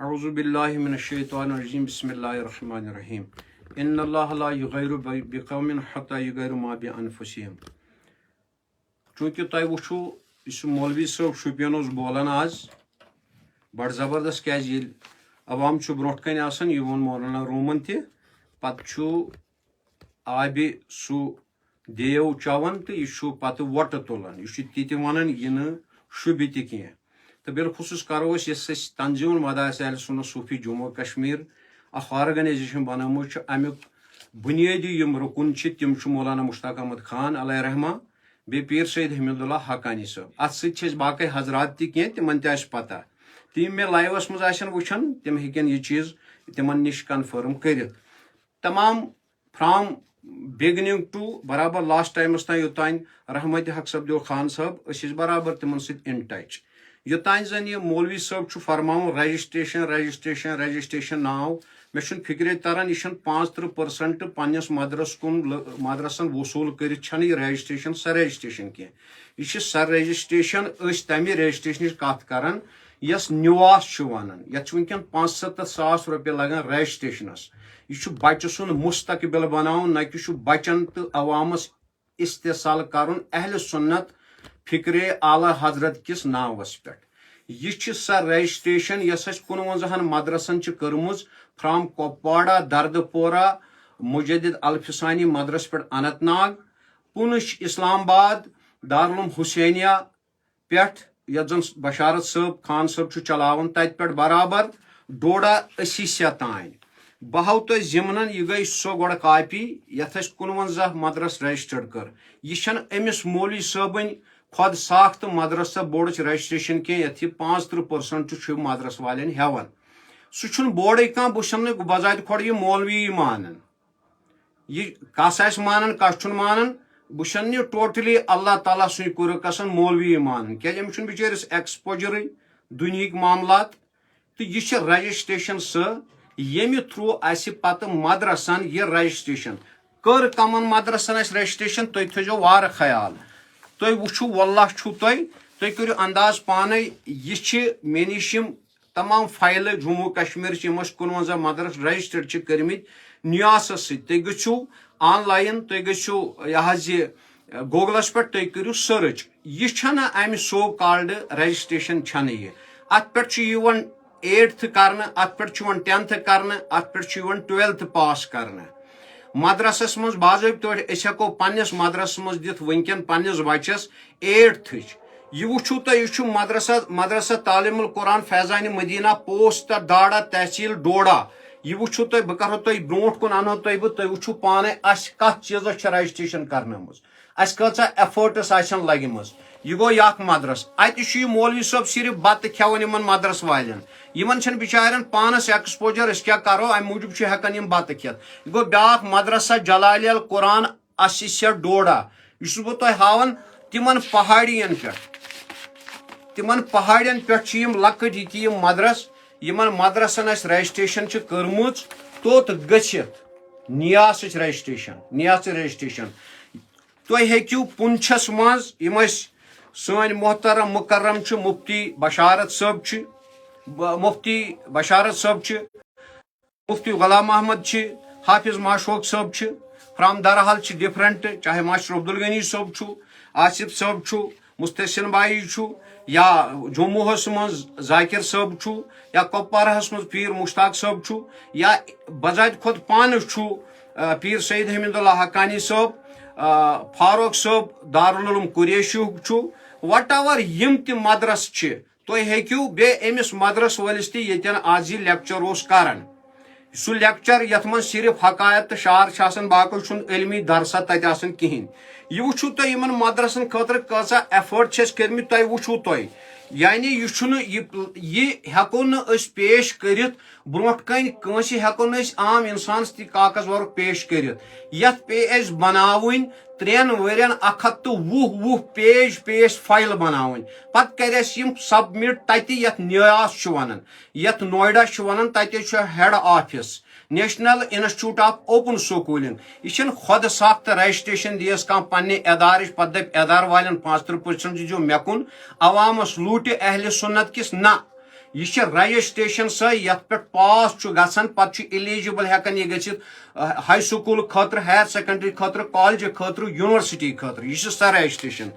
اعوذ باللہ من الشیطان الرجیم بسم اللہ الرحمن الرحیم ان اللہ لا یغیر بقوم حتی یغیروا ما بانفسہم. چونکہ تۄہہِ وٕچھو یُس مولوی صٲب شُپین اوس بولان آز بڑٕ زبردست کیازِ ییٚلہِ عوام چھُ برونٛٹھ کَنۍ آسان یہِ ووٚن مولانا رومن تہِ پتہٕ چھُ آبہِ سُہ دیو چٮ۪وان تہٕ یہِ چھُ پتہٕ وۄٹہٕ تُلان یہِ چھُ تہِ وَنان یہِ نہٕ شوٗبہِ تہِ کینٛہہ. تو بالخصوص کرو یۄس أسۍ تنظیٖم المدارس اہل سنت صوفی جموں کشمیر اکھ آرگنایزیشن بنٲومٕژ چھِ امیُک بُنیٲدی یِم رُکُن چھِ تِم چھُ مولانا مشتاق احمد خان علیہ رحمہ بیٚیہِ پیٖر سید حمید اللہ حقانی صٲب. اتھ سۭتۍ چھِ أسۍ باقٕے حضرات تہِ کینٛہہ تِمن تہِ آسہِ پتہ تہٕ یِم مےٚ لایوَس منٛز آسن وٕچھان تِم ہیٚکن یہِ چیٖز تِمن نِش کنفٲرٕم کٔرِتھ. تمام فرام بِگنِنگ ٹو برابر لاسٹ ٹایمس تام یوٚتانۍ رحمت حق صبدیو خان صٲب أسۍ ٲسۍ برابر تِمن سۭتۍ اِن ٹچ. یوٚتانۍ زن یہِ مولوی صٲب چھُ فرماوُن رجسٹریشن ناو مےٚ چھُنہٕ فِکرے تران یہِ چھُنہٕ 35% پننِس مدرس کُن مدرسن وصوٗل کٔرِتھ چھنہٕ یہِ رجسٹریشن سۄ رجسٹریشن کینٛہہ. یہِ چھِ سۄ رجسٹریشن أسۍ تمہِ رجسٹریشنٕچ کتھ کران یۄس نِواس چھُ ونان. یتھ چھُ وٕنکیٚن 75,000 رۄپیہِ لگان رجسٹریشنس. یہِ چھُ بچہِ سُنٛد مستقبل بناوُن نہ کہِ چھُ بچن تہٕ عوامس استحصال کرُن اہل سنت فکرے اعلیٰ حضرت کِس ناوس پٮ۪ٹھ. یہِ چھِ سۄ رجسٹریشن یۄس اَسہِ 51 مدرسن چھِ کٔرمٕژ فرام کۄپواڑہ دردپورہ مجدد الفسانی مدرس پٮ۪ٹھ اننت ناگ پوٗنٛچھ اسلام آباد دارالعلوم حسینیہ پٮ۪ٹھ یتھ زن بشارت صٲب خان صٲب چھُ چلاوان تتہِ پٮ۪ٹھ برابر ڈوڈا أسیٖسیا تانۍ. بہٕ ہاو تۄہہِ ضمنن یہِ گٔے سۄ گۄڈٕ کاپی یتھ أسۍ 51 مدرس رجسٹرڈ کٔر. یہِ چھنہٕ أمِس مولوی صٲبٕنۍ خۄد ساختہٕ مدرسہ بورڈٕچ رجسٹریشن کینٛہہ یتھ یہِ 35% چھُ مدرس والٮ۪ن ہٮ۪وان. سُہ چھُنہٕ بورڈٕے کانٛہہ. بہٕ چھُس نہٕ بذاتہِ کھۄڑ یہِ مولوی مانان یہِ کس آسہِ مانان کس چھُنہٕ مانان. بہٕ چھُس نہٕ یہِ ٹوٹلی اللہ تعالیٰ سٕنٛدِ کُرُک گژھان مولوی مانان کیازِ أمِس چھُنہٕ بِچٲرِس ایکسپوجرٕے دُنہِکۍ معاملات تہٕ یہِ چھِ رجسٹریشن سۄ ییٚمہِ تھروٗ اَسہِ پتہٕ مدرسن یہِ رجسٹریشن کٔر کمن مدرسن اَسہِ رجسٹریشن تُہۍ تھٲیزیو واریاہ خیال. تُہۍ وٕچھِو واللہ چھُو تُہۍ کٔرِو انداز پانے یہِ چھِ مےٚ نِش یِم تمام فایلہٕ جموں کشمیٖرچہِ یِم أسۍ 51 مدرس رجسٹرڈ چھِ کٔرمٕتۍ نیاسس سۭتۍ. تُہۍ گٔژھِو آن لاین تُہۍ گٔژھِو یہِ حظ یہِ گوگلس پٮ۪ٹھ تُہۍ کٔرِو سٔرٕچ. یہِ چھنہٕ امہِ سو کالڈ رجسٹریشن چھنہٕ یہِ. اتھ پٮ۪ٹھ چھُ یِوان 8th کرنہٕ اتھ پٮ۪ٹھ چھُ یِوان 10th کرنہٕ اتھ پٮ۪ٹھ چھُ یِوان 12th پاس کرنہٕ. مدرسس منٛز باضٲبطہٕ پٲٹھۍ أسۍ ہٮ۪کو پننِس مدرسس منٛز دِتھ وٕنکیٚن پننِس بچس 8th. یہِ وٕچھِو تُہۍ یہِ چھُ مدرسہ تعلیٖم القرآن فیضانہِ مدینہ پوسٹ داڑا تحصیل ڈوڈا. یہِ وٕچھِو تُہۍ بہٕ کرہو تۄہہِ برونٛٹھ کُن انہو تۄہہِ بہٕ تُہۍ وٕچھِو پانے اَسہِ کتھ چیٖزس چھِ رجسٹریشن کرنٲومٕژ اَسہِ کۭژاہ ایفٲرٹٕس آسن لگمٕژ. یہِ گوٚو یہِ اکھ مدرس. اتہِ چھُ یہِ مولوی صٲب صرف بتہٕ کھٮ۪وان یِمن مدرس والٮ۪ن. یِمن چھنہٕ بِچارٮ۪ن پانس ایکسپوجر أسۍ کیٛاہ کرو امہِ موٗجوٗب چھِ ہٮ۪کان یِم بتہٕ کھٮ۪تھ. یہِ گوٚو بیاکھ مدرسہ جلالیہ القرآن اسیٖسیا ڈوڈا. یہِ چھُس بہٕ تۄہہِ ہاوان تِمن پہاڑین پٮ۪ٹھ چھِ یِم لۄکٕٹۍ یِتھۍ یِم مدرس یِمن مدرسن اَسہِ رجسٹریشن چھِ کٔرمٕژ توٚت گٔژھِتھ نیاسٕچ رجسٹریشن. تُہۍ ہیٚکِو پوٗنٛچھس منٛز یِم أسۍ سٲنۍ محترم مُکرم چھِ مفتی بشارت صٲب چھِ مفتی غلام محمد چھِ حافظ ماشوق صٲب چھِ فرام درحال چھِ ڈفرنٹ چاہے ماشٹر عبدالغنی صٲب چھُ آصف صٲب چھُ مستحسن بایی چھُ یا جموٗہس منٛز ذاکر صٲب چھُ یا کۄپواراہس منٛز پیٖر مشتاق صٲب چھُ یا بذاتہِ کھۄتہٕ پانہٕ چھُ پیٖر سید حمید اللہ حقانی صٲب فاروق صٲب دارالعلوم قریشیُک چھُ وٹ ایور یِم تہِ مدرس چھِ. تُہۍ ہیٚکِو بیٚیہِ أمِس مدرس وٲلِس تہِ ییٚتٮ۪ن آز یہِ لیکچر اوس کران سُہ لیکچر یتھ منٛز صرف حقایت تہٕ شعر چھِ آسان باقٕے چھُنہٕ علمی درسا تتہِ آسان کِہینۍ. یہِ وٕچھِو تُہۍ یِمن مدرسن خٲطرٕ کۭژاہ ایفٲرٹ چھِ أسۍ کٔرمٕتۍ. تۄہہِ وٕچھِو تُہۍ یعنی یہِ چھُنہٕ یہِ ہٮ۪کو نہٕ أسۍ پیش کٔرِتھ برونٛٹھ کَنۍ کٲنٛسہِ ہٮ۪کو نہٕ أسۍ عام اِنسانس تہِ کاغذ ورق پیش کٔرِتھ. یتھ پیٚیہِ اَسہِ بناوٕنۍ 3 ؤرین 120 پیج فایل بناوٕنۍ. پتہٕ کرِ اَسہِ یِم سبمٹ تتہِ یتھ نیاس چھُ ونان یتھ نویڈا چھُ ونان تتہِ چھُ head office national institute of open schooling. یہِ چھنہٕ خۄد ساختہٕ رجسٹریشن دِیس کانٛہہ پننہِ ادارٕچ پتہٕ دپہِ ادارٕ والٮ۪ن 35% دیٖزیو مےٚ کُن عوامس لوٗٹہِ اہلِ سُنت کِس نہ. یہ رجسٹریشن سا یت پہ پاس گھان پتہ ایلیجبل ہیکان یہ گھت ہائی سکول خاطر ہائر سیکنڈری خاطر کالج خاطر یونیورسٹی خاطر یہ سا رجسٹریشن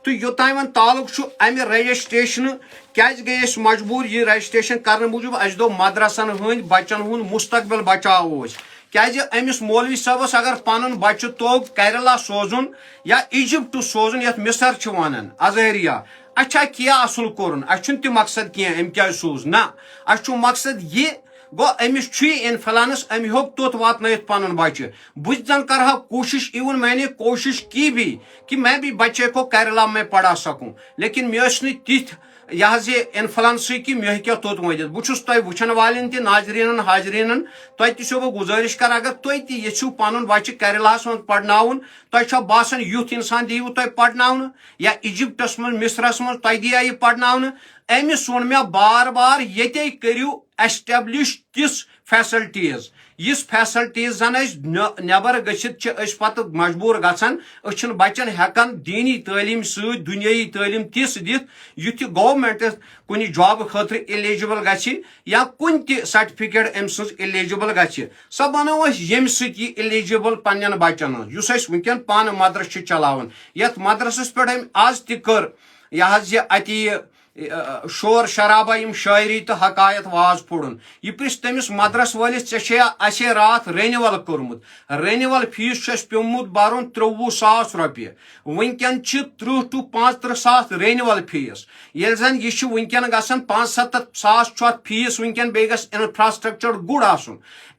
تو یوتان وۄنۍ تعلق چھُ امہِ رجسٹریشن کیازِ گٔے أسۍ مجبوٗر یہِ رجسٹریشن کرنہٕ موٗجوٗب اَسہِ دوٚپ مدرسن ہٕنٛدۍ بچن ہُنٛد مستقبل بچاوو أسۍ کیازِ أمِس مولوی صٲبس اگر پنُن بچہِ توٚگ کیرلا سوزُن یا ایجپٹ سوزُن یتھ مصر چھِ ونان ازہریہ اَسہِ چھا کینٛہہ اصل کوٚرُن اَسہِ چھُنہٕ تہِ مقصد کینٛہہ أمۍ کیازِ سوز نہ اَسہِ چھُ مقصد یہِ گو أمِس چھُ یہِ انفلنس أمۍ ہیوٚک توٚت واتنٲیِتھ پنُن بچہِ بہٕ زن کرہا کوٗشش ایون میں نے کوشش کی بھی کہ میں بھی بچے کو کیرلا میں پڑھا سکوں لیکن مےٚ ٲسۍ نہٕ تِتھۍ یہ انفلنسٕے کہ مےٚ ہیٚکیٛاہ توٚت وٲتِتھ بہٕ چھُس تۄہہِ وٕچھن والٮ۪ن تہِ ناظریٖنن حاضریٖنن تۄہہِ تہِ چھو بہٕ گُزٲرِش کران اگر تُہۍ تہِ یژھِو پنُن بچہِ کیرلاہس منٛز پرناوُن تۄہہِ چھا باسان یُتھ انسان دیٖوٕ تۄہہِ پرناونہٕ یا ایجپٹس منٛز مصرس منٛز تۄہہِ دِیا یہِ پرناونہٕ أمِس ووٚن مےٚ بار بار ییٚتے کٔرِو ایسٹیبلش تِژھ فیسلٹیٖز یِژھ فیسلٹیٖز زن أسۍ نٮ۪بر گٔژھِتھ چھِ أسۍ پتہٕ مجبوٗر گژھان أسۍ چھِنہٕ بچن ہٮ۪کان دیٖنی تعلیٖم سۭتۍ دُنیٲیی تعلیٖم تِژھ دِتھ یُتھ یہِ گورمنٹ کُنہِ جابہٕ خٲطرٕ ایلیجبل گژھِ یا کُنہِ تہِ سرٹِفکیٹ أمۍ سٕنٛز ایلیجبل گژھِ سۄ بنٲو أسۍ ییٚمہِ سۭتۍ یہِ ایلیجبل پننٮ۪ن بچن ہٕنٛز یُس أسۍ وٕنکیٚن پانہٕ مدرس چھِ چلاوان یتھ مدرسس پٮ۪ٹھ أمۍ آز تہِ کٔر یہِ اتہِ یہِ شور شرابہ یم شاعری تو حقایت واز پھُڑن یہ پرٛژھ تٔمِس مدرس وٲلِس ژےٚ چھےٚ اَسے راتھ رینول کوٚرمُت رینول فیٖس چھُ اَسہِ پیوٚمُت برُن 23,000 رۄپیہِ وٕنکیٚن چھِ 30 to 35 ساس رینول فیٖس ییٚلہِ زن یہِ چھُ وٕنکیٚن گژھان 75 ساس چھُ اتھ فیٖس وٕنکیٚن بیٚیہِ گژھِ انفراسٹرکچر گُڈ آسُن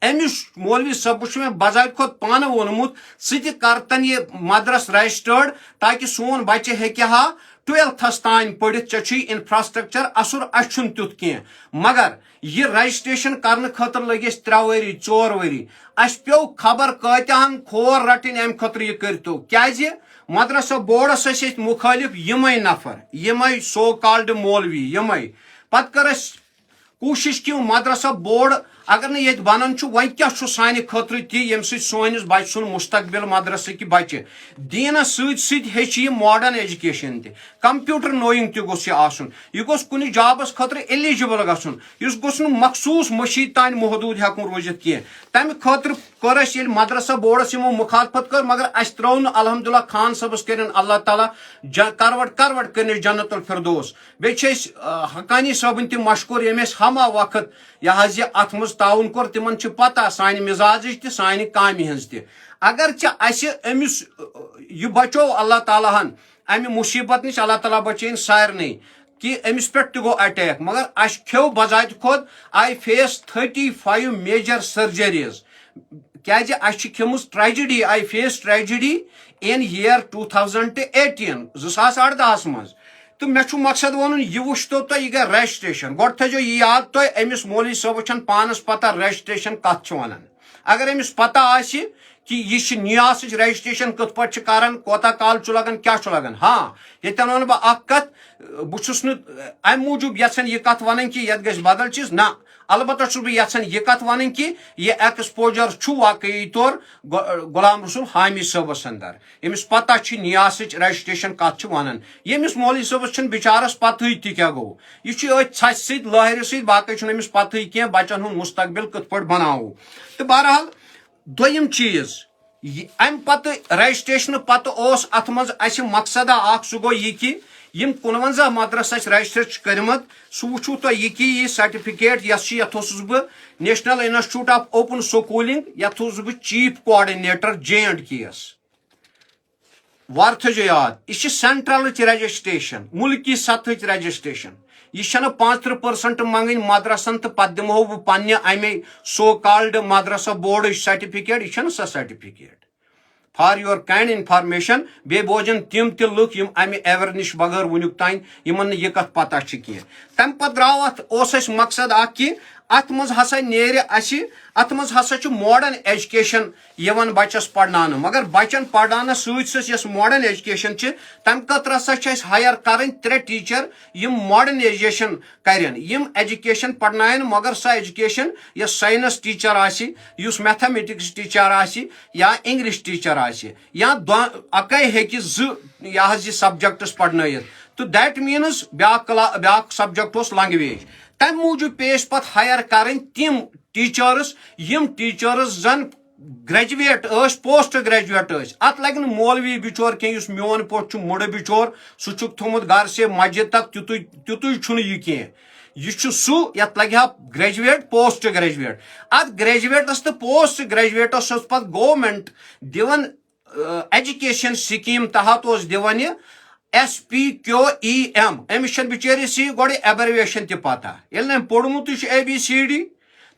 أمِس مولوی صٲبس چھُ مےٚ بضٲبطہٕ کھۄتہٕ پانہٕ ووٚنمُت ژٕ تہِ کر تن یہِ مدرس رجسٹٲرڈ تاکہِ سون بچہِ ہیٚکہِ ہا 12تھس تام پٔرِتھ ژےٚ چھُے انفراسٹرکچر اصل اَسہِ چھُنہٕ تیُتھ کینٛہہ مگر یہِ رجسٹریشن کرنہٕ خٲطرٕ لٔگۍ اَسہِ 3 ؤری 4 ؤری اَسہِ پیوٚو خبر کۭتیاہن کھور رٹٕنۍ امہِ خٲطرٕ یہِ کٔرتو کیازِ مدرسہ بورڈس ٲسۍ ییٚتہِ مُخٲلف یِمے نفر یِمے سو کالڈ مولوی یِمے پتہٕ کٔر اَسہِ کوٗشش کہِ مدرسہ بورڈ اگر نہٕ ییٚتہِ بنان چھُ وۄنۍ کیاہ چھُ سانہِ خٲطرٕ تہِ ییٚمہِ سۭتۍ سٲنِس بچہِ سُنٛد مستقبل مدرسٕکۍ بچہِ دیٖنس سۭتۍ سۭتۍ ہیٚچھِ یہِ ماڈٲرن ایجوکیشن تہِ کمپیوٗٹر نویِنگ تہِ گوٚژھ یہِ آسُن یہِ گوٚژھ کُنہِ جابس خٲطرٕ ایلیجبل گژھُن یُس گوٚژھ نہٕ مخصوٗص مٔشیٖد تانۍ محدوٗد ہٮ۪کُن روٗزِتھ کینٛہہ تمہِ خٲطرٕ کٔر اَسہِ ییٚلہِ مدرسہ بورڈس یِمو مُخالفت کٔر مگر اَسہِ ترٛٲو نہٕ الحمدُاللہ خان صٲبس کٔرِنۍ اللہ تعالیٰ کروٹ کٔرنٕچ جنت الفردوس بیٚیہِ چھِ أسۍ حقانی صٲبٕنۍ تہِ مشکوٗر ییٚمۍ اَسہِ ہما وقت یہِ اتھ منٛز تعاوُن کوٚر تِمن چھِ پتہ سانہِ مزاجٕچ تہِ سانہِ کامہِ ہٕنٛز تہِ اگرچہِ اَسہِ أمِس یہِ بچوو اللہ تعالیٰ ہن امہِ مُصیبت نِش اللہ تعالیٰ بچٲیِن سارنٕے کہ أمِس پٮ۪ٹھ تہِ گوٚو اٹیک مگر اَسہِ کھیوٚو بذاتہِ کھۄتہٕ آی فیس 35 میجر سرجریٖز کیازِ اَسہِ چھِ کھیٚمٕژ ٹریجڈی آی فیس ٹریجڈی اِن یِیر 2018 2018 منٛز تہٕ مےٚ چھُ مقصد وَنُن یہِ وٕچھتو تۄہہِ یہِ گٔے رجسٹریشن گۄڈٕ تھٲیزیو یہِ یاد تۄہہِ أمِس مولوی صٲبس چھنہٕ پانس پتہ رجسٹریشن کتھ چھِ ونان اگر أمِس پتہ آسہِ کہ یہِ چھِ نیاسٕچ رجسٹریشن کِتھ پٲٹھۍ چھِ کران کوتاہ کال چھُ لگان کیاہ چھُ لگان ہاں ییٚتٮ۪ن ونہٕ بہٕ اکھ کتھ بہٕ چھُس نہٕ امہِ موٗجوٗب یژھان یہِ کتھ ونٕنۍ کہِ یتھ گژھِ بدل چیٖز نہ البتہ چھُس بہٕ یژھان یہِ کتھ ونٕنۍ کہِ یہِ ایکسپوجر چھُ واقعی طور غلام رسول حامی صٲبس اندر ییٚمِس پتہ چھِ نیاسٕچ رجسٹریشن کتھ چھِ ونان ییٚمِس مولوی صٲبس چھنہٕ بِچارس پتہٕے تہِ کیاہ گوٚو یہِ چھُ أتھۍ ژھَسہِ سۭتۍ لٲہرِ سۭتۍ باقٕے چھُنہٕ أمِس پتہٕے کینٛہہ بچن ہُنٛد مستقبل کِتھ پٲٹھۍ بناوو تہٕ بہرحال دوٚیِم چیٖز امہِ پتہٕ رجسٹریشنہٕ پتہٕ اوس اتھ منٛز اسہِ مقصدا اکھ سُہ گوٚو یہِ کہِ یم 51 مدرسہ اسہِ رجسٹر چھِ کٔرمٕتۍ سُہ وٕچھو تُہۍ یہِ کہِ یہِ سرٹِفکیٹ یۄس چھِ یتھ اوسُس بہٕ national institute of open schooling یتھ اوسُس بہٕ چیف کوآرڈِنیٹر J&K یس وار تھٲیزیو یاد یہِ چھِ سینٹرلٕچ رجسٹریشن مُلکی سطحٕچ رجسٹریشن یہ چھنہٕ 35% منگٕنۍ مدرسن تہٕ پتہٕ دِمہو بہٕ پننہِ امے سو کالڈ مدرسہ بورڈٕچ سرٹِفکیٹ یہِ چھنہٕ سۄ certificate for your kind information بیٚیہِ بوزن تِم تہِ لُکھ یِم امہِ ایویر نِش بغٲر وُنیُک تام یِمن نہٕ یہِ کتھ پتہ چھِ کینٛہہ تمہِ پتہٕ درٛاو اتھ اوس اسہِ مقصد اکھ کہِ اتھ منٛز ہسا نیرِ اسہِ اتھ منٛز ہسا چھُ ماڈٲرن ایجوکیشن یِوان بچس پرناونہٕ مگر بچن پرناونس سۭتۍ سۭتۍ یۄس ماڈٲرن ایجوکیشن چھِ تمہِ خٲطرٕ ہسا چھِ اسہِ ہایر کرٕنۍ 3 ٹیٖچر یِم ماڈرنایزیشن کرن یِم ایجوکیشن پرناون مگر سۄ ایجوکیشن یۄس ساینس ٹیٖچر آسہِ یُس میتھامیٹکس ٹیٖچر آسہِ یا انگلش ٹیٖچر آسہِ یا اکے ہیٚکہِ 2 یہِ سبجکٹس پرنٲیِتھ تو دیٹ مینز بیاکھ سبجیکٹ اس لینگویج تمہ موجود پیش پتہ ہائر کریں تم ٹیچرس یم ٹیچرس زن گریجویٹ پوسٹ گریجویٹ ات لگہ مولوی بچور کی میون پوٹ مڑ بچور سہ تھومت گھر سے مسجد تک تیتھے یہ کی یہ سہ یت لگہ گریجویٹ پوسٹ گریجویٹ ات گریجویٹس تو پوسٹ گریجویٹس پتہ گورمنٹ دِوان ایجوکیشن سکیم تحت دِوان SPQEM امس چھ بچٲرِس یہ گۄڈٕ ایبریویشن تہ پتہ ییٚلہِ نہٕ پوٚرمُتٕے چھُ ABCD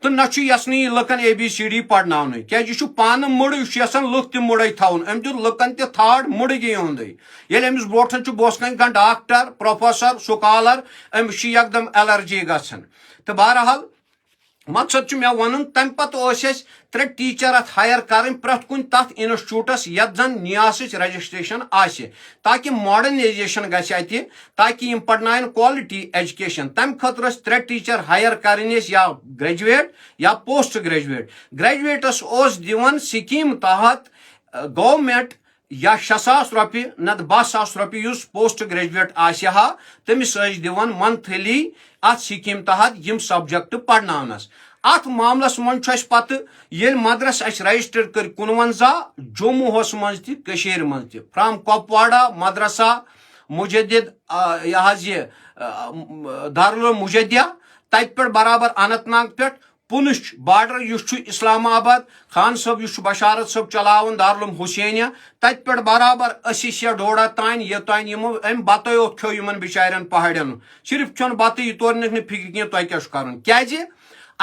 تو نہ یژھنٕے لُکن ABCD پرناونٕے کیازِ یہ پانہٕ مُڑٕ یہ یژھان لُکھ تہِ مُڑے تھاوُن أمۍ دیُت لُکن تہِ تھاٹ مُڑگی ہُنٛدُے ییٚلہِ أمِس برونٛٹھن چھُ بوس کَنہِ کانٛہہ ڈاکٹر پروفیسر سکالر أمِس چھِ یکدم ایلرجی گژھان تہٕ بہرحال مقصد چھُ مےٚ وَنُن تمہِ پتہٕ ٲسۍ اَسہِ 3 ٹیٖچر اتھ ہایر کرٕنۍ پرٛٮ۪تھ کُنہِ تتھ انسٹِچوٗٹس یتھ زن نیاسٕچ رجسٹریشن آسہِ تاکہ ماڈرنائزیشن گژھِ اتہِ تاکہ یم پرناین کوالٹی ایجوکیشن تمہِ خٲطرٕ ٲسۍ 3 ٹیٖچر ہایر کرٕنۍ ٲسۍ یا گریجویٹ یا پوسٹ گریجویٹ گریجویٹس اوس دِوان سکیٖم تحت گورمنٹ یا 6,000 رۄپیہِ نتہٕ 12,000 رۄپیہِ یُس پوسٹ گریجویٹ آسہِ ہا تٔمِس ٲسۍ دِوان منتھلی اتھ سکیٖم تحت یم سبجیکٹ پرناونس ات معاملس من چھُ اَسہِ پتہٕ ییٚلہِ مدرس اَسہِ رجسٹر کٔر 51 جموٗہس منٛز تہِ کٔشیٖرِ منٛز تہِ فرام کۄپواڑا مدرسہ مجدد یہ دارالعلوم مجدیہ تتہِ پٮ۪ٹھ برابر اننت ناگ پٮ۪ٹھ پُنچ بارڈر یُس اسلام آباد خان صٲب یُس بشارت صٲب چلاوان دارالعلوم حسینیہ تتہِ پٮ۪ٹھ برابر أسِسیا ڈوڈا تانۍ یوٚتانۍ یِمو امہِ بتٲے یوت کھیو یِمن بِچارٮ۪ن پہاڑٮ۪ن صرف کھیوٚن بتہٕ یہِ تورٕ نِکھ نہٕ فِکرِ کینٛہہ تۄہہِ کیاہ چھُ کرُن کیازِ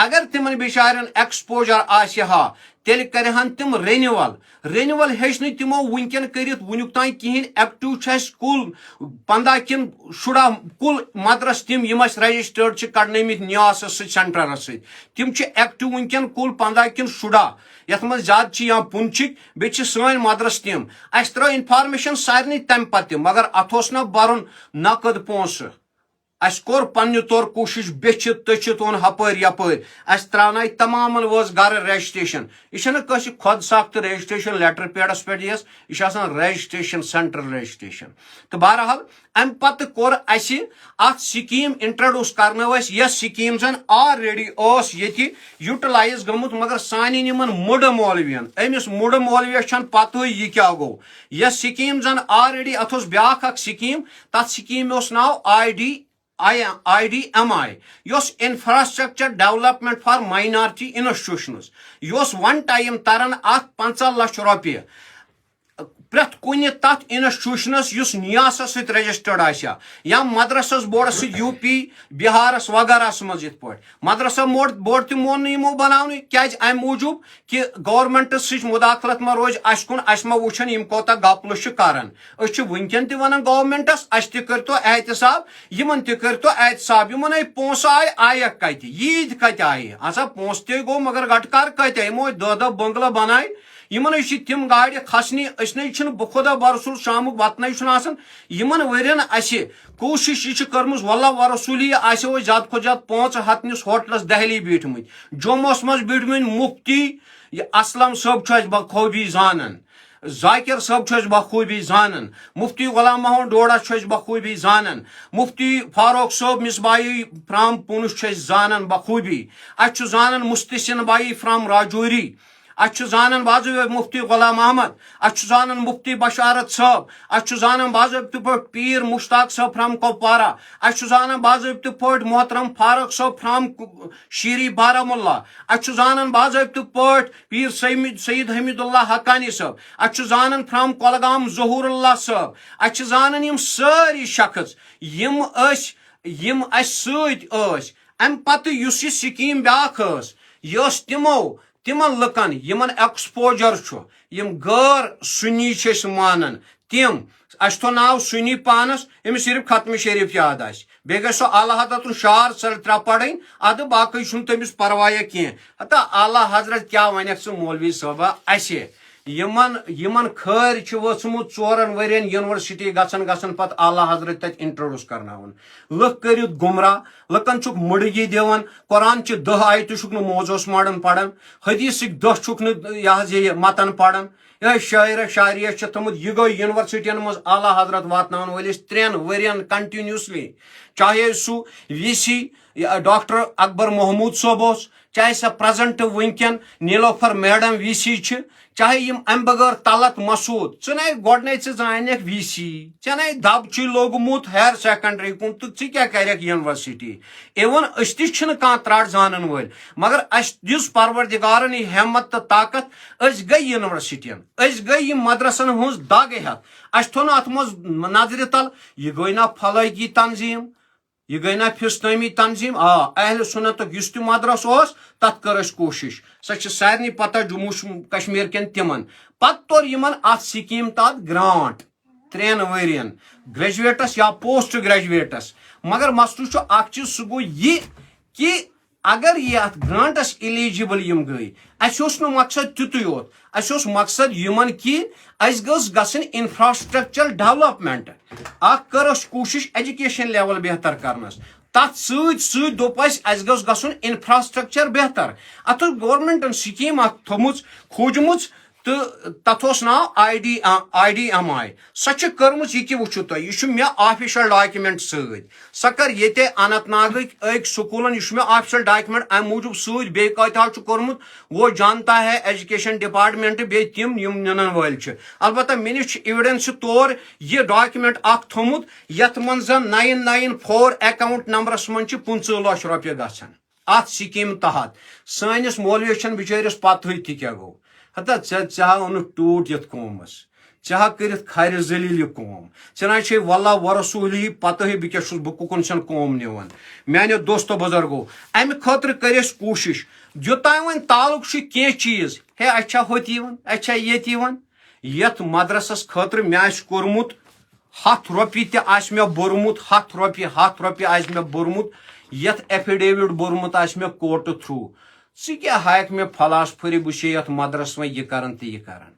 اگر تمن بِچارٮ۪ن ایکسپوجر آسہِ ہا تیٚلہِ کرہن تِم رینول ہیٚچھ نہٕ تِمو وٕنکٮ۪ن کٔرِتھ وٕنیُک تانۍ کِہیٖنۍ ایکٹِو چھِ اَسہِ کُل 15 کِنہٕ 16 کُل مدرس تِم یِم اَسہِ رجسٹٲرڈ چھِ کڑنٲمٕتۍ نیاسس سۭتۍ سینٹرس سۭتۍ تِم چھِ ایکٹِو وٕنکٮ۪ن کُل 15 کِنہٕ 16 یتھ منٛز زیادٕ چھِ یا پُنچِکۍ بیٚیہِ چھِ سٲنۍ مدرس تِم اَسہِ ترٲو انفارمیشن سارنٕے تمہِ پتہٕ تہِ مگر اتھ اوس نہ برُن نقد پونٛسہٕ اَسہِ کوٚر پننہِ طور کوٗشش بیچھِتھ تٔچھِتھ اوٚن ہپٲرۍ یپٲرۍ اَسہِ تراونایہِ تمامن وٲژ گرٕ رجسٹریشن یہ چھنہٕ کٲنٛسہِ خۄد ساختہٕ رجسٹریشن لیٹر پیڈس پٮ۪ٹھ یِیَس یہ چھِ آسان رجسٹریشن سینٹرل رجسٹریشن تہٕ بہرحال امہِ پتہٕ کوٚر اَسہِ اتھ سکیٖم انٹرڈیوس کرنٲو اَسہِ یۄس سکیٖم زن آلریڈی ٲس ییٚتہِ یوٗٹلایز گٔمٕژ مگر سانٮ۪ن یِمن مُڈٕ مولوین أمِس مُڈٕ مولویس چھنہٕ پتہٕے یہِ کیاہ گوٚو یۄس سکیٖم زن آلریڈی اتھ اوس بیاکھ اکھ سکیٖم تتھ سکیٖمہِ اوس ناو IDMI یۄس انفراسٹرکچر ڈیولپمنٹ فار ماینارٹی انسٹِٹیوشنز یہِ اوس ون ٹایم تران اتھ 15 لچھ رۄپیہِ پرٛٮ۪تھ کُنہِ تتھ انسٹِٹیوشنس یُس نیاسس سۭتۍ رجسٹٲرڈ آسہِ ہا یا مدرسس بورڈس سۭتۍ UP بِہارس وغیرہس منٛز یِتھ پٲٹھۍ مدرسہ بورڈ تہِ مون نہٕ یِمو بناونٕے کیازِ امہِ موٗجوٗب کہِ گورمنٹس سۭتۍ مُداخلت ما روزِ اسہِ کُن اسہِ ما وٕچھن یِم کوتاہ گپلہٕ چھِ کران أسۍ چھِ وٕنکٮ۪ن تہِ ونان گورمنٹس اسہِ تہِ کٔرتو احتساب یِمن تہِ کٔرتو احتساب یِمن ہے پونٛسہٕ آیکھ کتہِ ییٖتۍ کتہِ آیہِ ہسا پونٛسہٕ تہِ گوٚو مگر گٹکار کتہِ یِمو 10 بنگلہٕ بناے یِمن چھِ تِم گاڑِ کھسنہِ أسۍ نَے چھِنہٕ بخدا برسول شامُک بتہٕ نَے چھُنہٕ آسان یِمن ؤرین اَسہِ کوٗشش یہِ چھِ کٔرمٕژ واللہ ورسوٗلی آسیو أسۍ زیادٕ کھۄتہٕ زیادٕ 5 ہتنِس ہوٹلس دہلی بیٖٹھمٕتۍ جوٚموٗہس منٛز بیٖٹھمٕتۍ مفتی یہِ اسلم صٲب چھُ اَسہِ بخوٗبی زانان ذاکر صٲب چھُ اَسہِ بخوٗبی زانان مفتی غلام محمد ڈوڈا چھُ اَسہِ بخوٗبی زانان مفتی فاروق صٲب مصباحی فرام پوٗنچ چھُ اَسہِ زانان بخوٗبی اَسہِ چھُ زانان مستحسن بایی فرام راجوری اَسہِ چھُ زانان باضٲبطہٕ مفتی غلام احمد اَسہِ چھُ زانان مفتی بشارت صٲب اَسہِ چھُ زانان باضٲبطہٕ پٲٹھۍ پیٖر مشتاق صٲب فرام کۄپوارا اَسہِ چھُ زانان باضٲبطہٕ پٲٹھۍ محترم فاروق صٲب فرام شیری بارہمولہ اَسہِ چھُ زانان باضٲبطہٕ پٲٹھۍ پیٖر سعید حمید اللہ حقانی صٲب اَسہِ چھُ زانان فرام کۄلگام ظہوٗر اللہ صٲب اَسہِ چھِ زانان یِم سٲری شخص یِم اَسہِ سۭتۍ ٲسۍ امہِ پتہٕ یُس یہِ سکیٖم بیاکھ ٲس یہِ ٲس تِمن لُکن یِمن ایکسپوجر چھُ یِم غٲر سُنی چھِ أسۍ مانان تِم اَسہِ تھوٚو ناو سُنی پانس أمِس صرف ختمہِ شریٖف یاد آسہِ بیٚیہِ گژھِ سۄ اعلیٰ حضرتُن شعار 3 پرٕنۍ ادٕ باقٕے چھُنہٕ تٔمِس پرواے کینٛہہ ہتا اعلیٰ حضرت کیاہ ونکھ ژٕ مولوی صٲبا اَسہِ یمن خیر وچمت 4 ورین یونیورسٹی گژھن پتہ اعلیٰ حضرت تت انٹروڈیوس کرناون لُکھ کٔرِتھ گمراہ لُکن چھُکھ مُڑگی دِوان قرآن چہِ 10 آیتہِ چھُکھ نہٕ موضوٗعس ماڑن پران حدیثٕکۍ 10 چھُکھ نہٕ یہ متن پران یہ شاعرہ شاعریہ چھِ تھوٚمُت یہِ گوٚو یونیورسٹین منٛز اعلیٰ حضرت واتناون وٲلِس 3 ؤرین کنٹِنیوسلی چاہے سُہ وی سی ڈاکٹر اکبر محمود صٲب اوس چاہے سۄ پریزنٹ ونکٮ۪ن نیلوفر میڈم وی سی چھِ چاہے یم امہِ بغٲر طلعت مسعود ژٕ نے گۄڈٕنے ژٕ زانیکھ وی سی ژےٚ نے دب چھُے لوگمُت ہایر سیکنڈری کُن تہٕ ژٕ کیٛاہ کرکھ یونیورسٹی اِون أسۍ تہِ چھِنہٕ کانٛہہ ترٛٹھ زانن وٲلۍ مگر اسہِ دِژ پروردگارن یہِ ہیمت تہٕ طاقت أسۍ گٔے یونیورسٹین أسۍ گٔے یِم مدرسن ہٕنٛز دگ ہٮ۪تھ اسہِ تھوٚو نہٕ اتھ منٛز نظرِ تل یہِ گٔے نا فلٲقی تنظیٖم یہ گئی نا فسطٲمی تنظیٖم اہل سنتُک یُس تہِ مدرس اوس تتھ کٔر اسہِ کوٗشش سۄ چھِ سارنٕے پتہ جموں کشمیر کٮ۪ن تِمن پتہٕ توٚر یِمن اتھ سکیٖم تحت گرانٹ 3 ؤرین گریجویٹس یا پوسٹ گریجویٹس مگر مسلہٕ چھُ اکھ چیٖز سُہ گوٚو یہِ کہِ اگر یہ اتھ گرانٹس ایلیجبل یم گئی اسہِ اوس نہٕ مقصد تیُتُے یوت اسہِ اوس مقصد یِمن کہِ اسہِ گٔژھ گژھٕنۍ انفراسٹرکچر ڈیولپمنٹ اکھ کٔر اسہِ کوٗشش ایجوکیشن لیول بہتر کرنس تتھ سۭتۍ سۭتۍ دوٚپ اسہِ گوٚژھ گژھُن انفراسٹرکچر بہتر اتھ اوس گورمنٹن سکیٖم اکھ تھٲومٕژ کھوٗجمٕژ تہٕ تتھ اوس ناو IDMI سۄ چھِ کٔرمٕژ یہِ کہِ وٕچھِو تُہۍ یہِ چھُ مےٚ آفیشل ڈاکمنٹ سۭتۍ سۄ کٔر ییٚتہِ اننت ناگٕکۍ أکۍ سکوٗلن یہِ چھُ مےٚ آفیشل ڈاکمنٹ امہِ موٗجوٗب سۭتۍ بیٚیہِ کۭتیاہ چھُ کوٚرمُت وہ جانتا ہے ایجوکیشن ڈپارٹمنٹ بیٚیہِ تِم یِم نِنن وٲلۍ چھِ البتہ مےٚ نِش چھُ ایویڈنس طور یہِ ڈاکمنٹ اکھ تھوٚمُت یتھ منٛز زن 994 اکاؤنٹ نمبرس منٛز چھِ 15 لچھ رۄپیہِ گژھان اتھ سکیٖم تحت سٲنِس مولوِیس چھنہٕ بِچٲرِس پتہٕے تہِ کیٛاہ گوٚو ہتا ژےٚ ہا اوٚنُکھ ٹوٗٹ یتھ قومس ژےٚ ہا کٔرِتھ کھرِ ذلیل یہِ قوم ژےٚ نہ چھے واللہ ورسوٗلی پتہٕ بہٕ کیٛاہ چھُس بہٕ کُکُن چھَن قوم نِوان میانیو دوستو بُزرگو امہِ خٲطرٕ کٔر اَسہِ کوٗشش یوٚتانۍ وۄنۍ تعلُق چھُ کینٛہہ چیٖز ہے اَسہِ چھا ہوٚتہِ یِوان اَسہِ چھا ییٚتہِ یِوان یتھ مدرسس خٲطرٕ مےٚ آسہِ کوٚرمُت 100 رۄپیہِ تہِ آسہِ مےٚ بوٚرمُت 100 رۄپیہِ آسہِ مےٚ بوٚرمُت یتھ ایفیڈیوِٹ بوٚرمُت آسہِ مےٚ کورٹہٕ تھروٗ ژٕ کیٛاہ ہایکھ مےٚ فلاسفٔری بہٕ چھے یتھ مدرس وۄنۍ یہِ کران تہٕ یہِ کران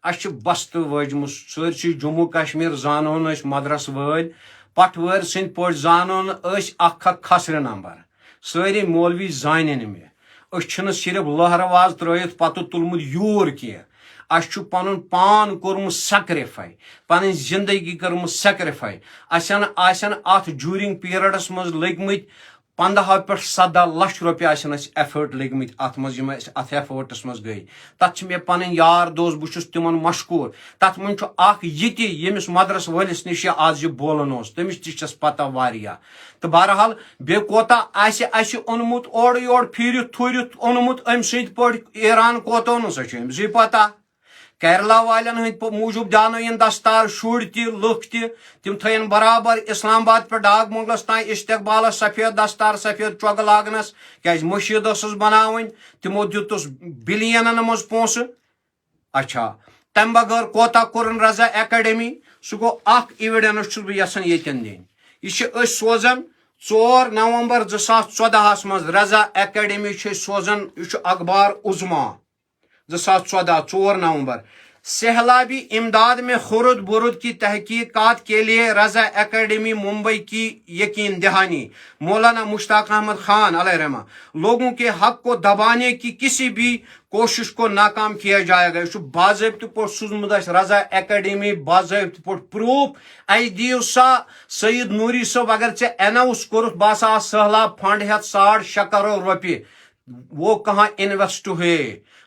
اسہِ چھِ بستہٕ وٲجمٕژ سٲرسٕے جموں کشمیر زانون أسۍ مدرس وٲلۍ پٹھوٲرۍ سٕنٛدۍ پٲٹھۍ زانون أسۍ اکھ کھسرٕ نمبر سٲری مولوی زانن مےٚ أسۍ چھِنہٕ صرف لہرواز ترٲیِتھ پتہٕ تُلمُت یوٗر کینٛہہ اسہِ چھُ پنُن پان کوٚرمُت سیکرِفاے پنٕنۍ زندگی کٔرمٕژ سیکرِفاے آسن اتھ جوٗرِنگ پیریڈس منٛز لٔگمٕتۍ 15 پٮ۪ٹھ 17 لچھ رۄپیہِ آسن اسہِ ایفٲٹ لٔگمٕتۍ اتھ منٛز یِم أسۍ اتھ ایفٲٹس منٛز گٔے تتھ چھِ مےٚ پنٕنۍ یار دوس بہٕ چھُس تِمن مشکوٗر تتھ منٛز چھُ اکھ یہِ تہِ ییٚمِس مدرس وٲلِس نِش یہِ آز یہِ بولان اوس تٔمِس تہِ چھس پتہ واریاہ تہٕ بہرحال بیٚیہِ کوتاہ آسہِ اَسہِ اوٚنمُت اورٕ یورٕ پھیٖرِتھ تھوٗرِتھ اوٚنمُت أمۍ سٕنٛدۍ پٲٹھۍ ایران کوتاہ اوٚنُن سۄ چھِ أمسٕے پتہ کیرلا والٮ۪ن ہٕنٛدۍ موٗجوٗب دیٛانٲیِن دستار شُرۍ تہِ لُکھ تہِ تِم تھٲیِن برابر اسلام آباد پٮ۪ٹھ ڈاک بنگلس تام استقبالس سفید دستار سفید چۄگہٕ لاگنس کیٛازِ مٔشیٖد ٲسٕس بناوٕنۍ تِمو دیُتُس بِلینن منٛز پونٛسہٕ اچھا تمہِ بغٲر کوتاہ کوٚرُن رضا اکیڈمی سُہ گوٚو اکھ ایویڈنس چھُس بہٕ یژھان ییٚتٮ۪ن دِنۍ یہِ چھِ أسۍ سوزان 4 نومبر 2014 منٛز رضا اکیڈمی چھِ أسۍ سوزان یہِ چھُ اخبار عظما 2014 4 نومبر سیلابی امداد میں خرد برد کی تحقیقات کے لیے رضا اکیڈمی ممبئی کی یقین دہانی مولانا مشتاق احمد خان علیہ رحمہ لوگوں کے حق کو دبانے کی کسی بھی کوشش کو ناکام کیا جائے گا یہ باضابطہ پٲٹھۍ سوٗزمُت اَسہِ رضا اکیڈمی باضابطہ پٲٹھۍ پروٗف اَسہِ دِیِو سا سعید نوری صٲب اگر ژےٚ ایناؤنس کوٚرُتھ بہٕ ہسا سہلاب فنڈ ہٮ۪تھ 6.5 کروڑ رۄپیہِ وہ کہاں انویسٹ ہوئے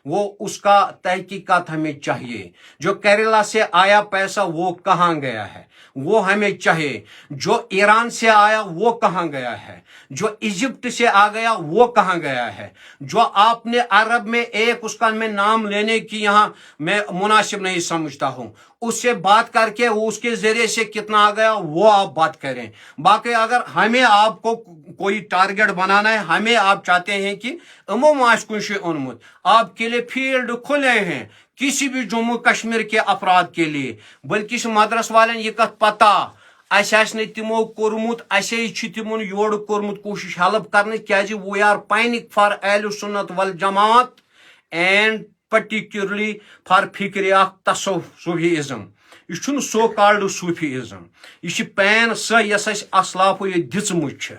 وہ اس کا تحقیقات ہمیں چاہیے جو کیرلا سے آیا پیسہ وہ کہاں گیا ہے وہ ہمیں چاہیے جو ایران سے آیا وہ کہاں گیا ہے جو ایجپٹ سے آ گیا وہ کہاں گیا ہے جو آپ نے عرب میں ایک اس کا میں نام لینے کی یہاں میں مناسب نہیں سمجھتا ہوں اس سے بات کر کے اس کے ذریعے سے کتنا آ گیا وہ آپ بات کریں باقی اگر ہمیں آپ کو کوئی ٹارگیٹ بنانا ہے ہمیں آپ چاہتے ہیں کہ امو آسہِ کُنہِ جایہِ اوٚنمُت آپ کے لیے فیلڈ کھلے ہیں کسی بھی جموں کشمیر کے افراد کے لیے بلکہ چھِ مدرس والٮ۪ن یہِ کتھ پتہ اسہِ آسہِ نہٕ تِمو کوٚرمُت اَسے چھِ تِمن یورٕ کوٚرمُت کوٗشش ہیلپ کرنٕچ کیٛازِ وی آر پینِک فار اہل سنت والجماعت and particularly for fikri tasawwufism. یہ چھُنہٕ سو کالڈ صوفیزم یہ پین سۄ یۄس اَسہِ اسلافو ییٚتہِ دِژمٕژ چھِ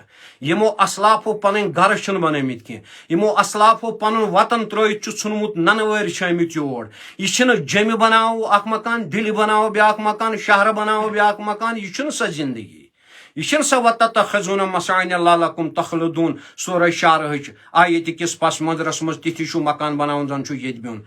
یِمو اسلافو پنٕنۍ گرٕ چھِنہٕ بنٲومٕتۍ کینٛہہ یِمو اسلافو پنُن وطن ترٲوِتھ چھُ ژھُنمُت ننوٲرۍ چھِ آمٕتۍ یور یہِ چھِنہٕ جیٚمہِ بناوو اکھ مکان دِلہِ بناوو بیٛاکھ مکان شہرٕ بناوو بیٛاکھ مکان یہِ چھُنہٕ سۄ زندگی یہ چھنہٕ سۄ وَتَتَخَذُونَ مَصَانِعَ لَعَلَّکُمْ تَخْلُدُونَ سورہ شارہٕچ ییٚتہِ کِس پس منظرس منٛز تِتھی چھُ مکان بناوُن زن چھُ ییٚتہِ بِہُن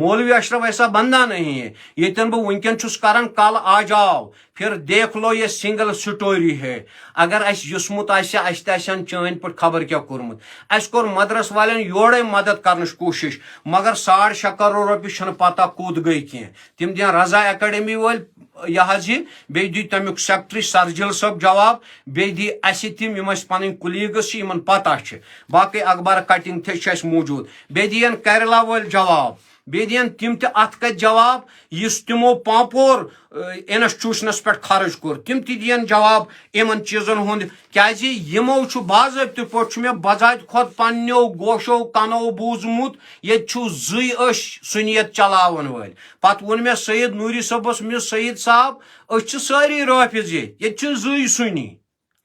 مولوی اشرف ایسا بندہ نہیں ہے ییٚتٮ۪ن بہٕ وٕنکٮ۪ن چھُس کران کل آ جاؤ پھر دیکھ لو یہ سنگل سٹوری ہے اگر اَسہِ یوٚژمُت آسہِ اَسہِ تہِ آسہِ ہن چٲنۍ پٲٹھۍ خبر کیٛاہ کوٚرمُت اَسہِ کوٚر مدرس والٮ۪ن یورے مدد کرنٕچ کوٗشش مگر 6.5 کروڑ رۄپیہِ چھنہٕ پتہ کوٚت گٔے کینٛہہ تِم دِن رضا اکیڈمی وٲلۍ یہ حظ یہ بیٚیہِ دی تمیُک سیکٹری سرجل صٲب جواب بیٚیہِ دی اَسہِ تِم یِم اَسہِ پنٕنۍ کُلیٖگٕس چھِ یِمن پتہ چھِ باقٕے اخبار کٹنگ تہِ چھِ اَسہِ موٗجوٗد بیٚیہِ دِیَن کیرلا وٲلۍ جواب بیٚیہِ دِیَن تِم تہِ اتھ کتھِ جواب یُس تِمو پامپور انسٹیوشنس پٮ۪ٹھ خرٕچ کوٚر تِم تہِ دِیَن جواب یِمن چیٖزن ہُنٛد کیٛازِ یِمو چھُ باضٲبطہٕ پٲٹھۍ چھُ مےٚ بذاتہِ کھۄتہٕ پننیو گوشو کنو بوٗزمُت ییٚتہِ چھُ زٕے أچھ سُنیت چلاون وٲلۍ پتہٕ ووٚن مےٚ سعید نوٗری صٲبس مےٚ سعید صاحب أسۍ چھِ سٲری رٲفِض ییٚتہِ چھِ زٕے سُنی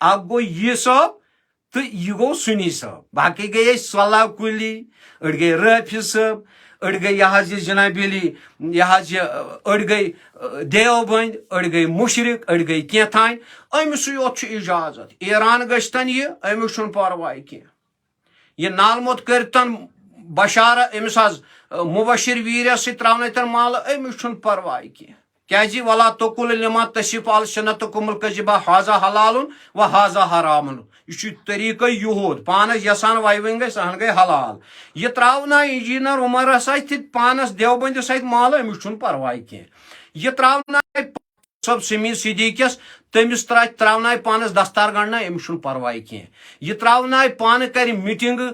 اکھ گوٚو یہِ صٲب تہٕ یہِ گوٚو سُنی صٲب باقٕے گٔے أسۍ صلہ کُلی أڑۍ گٔے رٲفِض صٲب أڑۍ گٔے یہِ حظ یہِ جناب علی یہِ حظ یہِ أڑۍ گٔے دیوبند أڑۍ گٔے مُشرق أڑۍ گٔے کینٛہہ أمِسٕے یوت چھُ اجازت ایران گٔژھتن یہِ أمیُک چھُنہٕ پرواے کینٛہہ یہِ نالموت کٔرتن بشارہ أمِس حظ مبشر ویٖریس سۭتۍ ترٛاونٲیتن مالہٕ أمِس چھُنہٕ پرواے کینٛہہ کیٛازِ ولا تقل لما تصف السنتکم الکذبہ حاذا حلال و حاذا حرام یہ چھُ طریٖقے یُہُد پانس یژھان وایوٕنۍ گژھِ سہن گٔے حلال یہِ ترٛاونایہِ انجیٖنر عمرس اتھِ پانس دیوبندس اتھِ مالہٕ أمِس چھُنہٕ پرواے کینٛہہ یہِ ترٛاونایہِ صٲب سمیٖر صدیقس تٔمِس ترٛاونایہِ پانس دستار گنڈنایہِ أمِس چھُنہٕ پرواے کینٛہہ یہِ ترٛاونایہِ پانہٕ کرِ میٖٹنگہٕ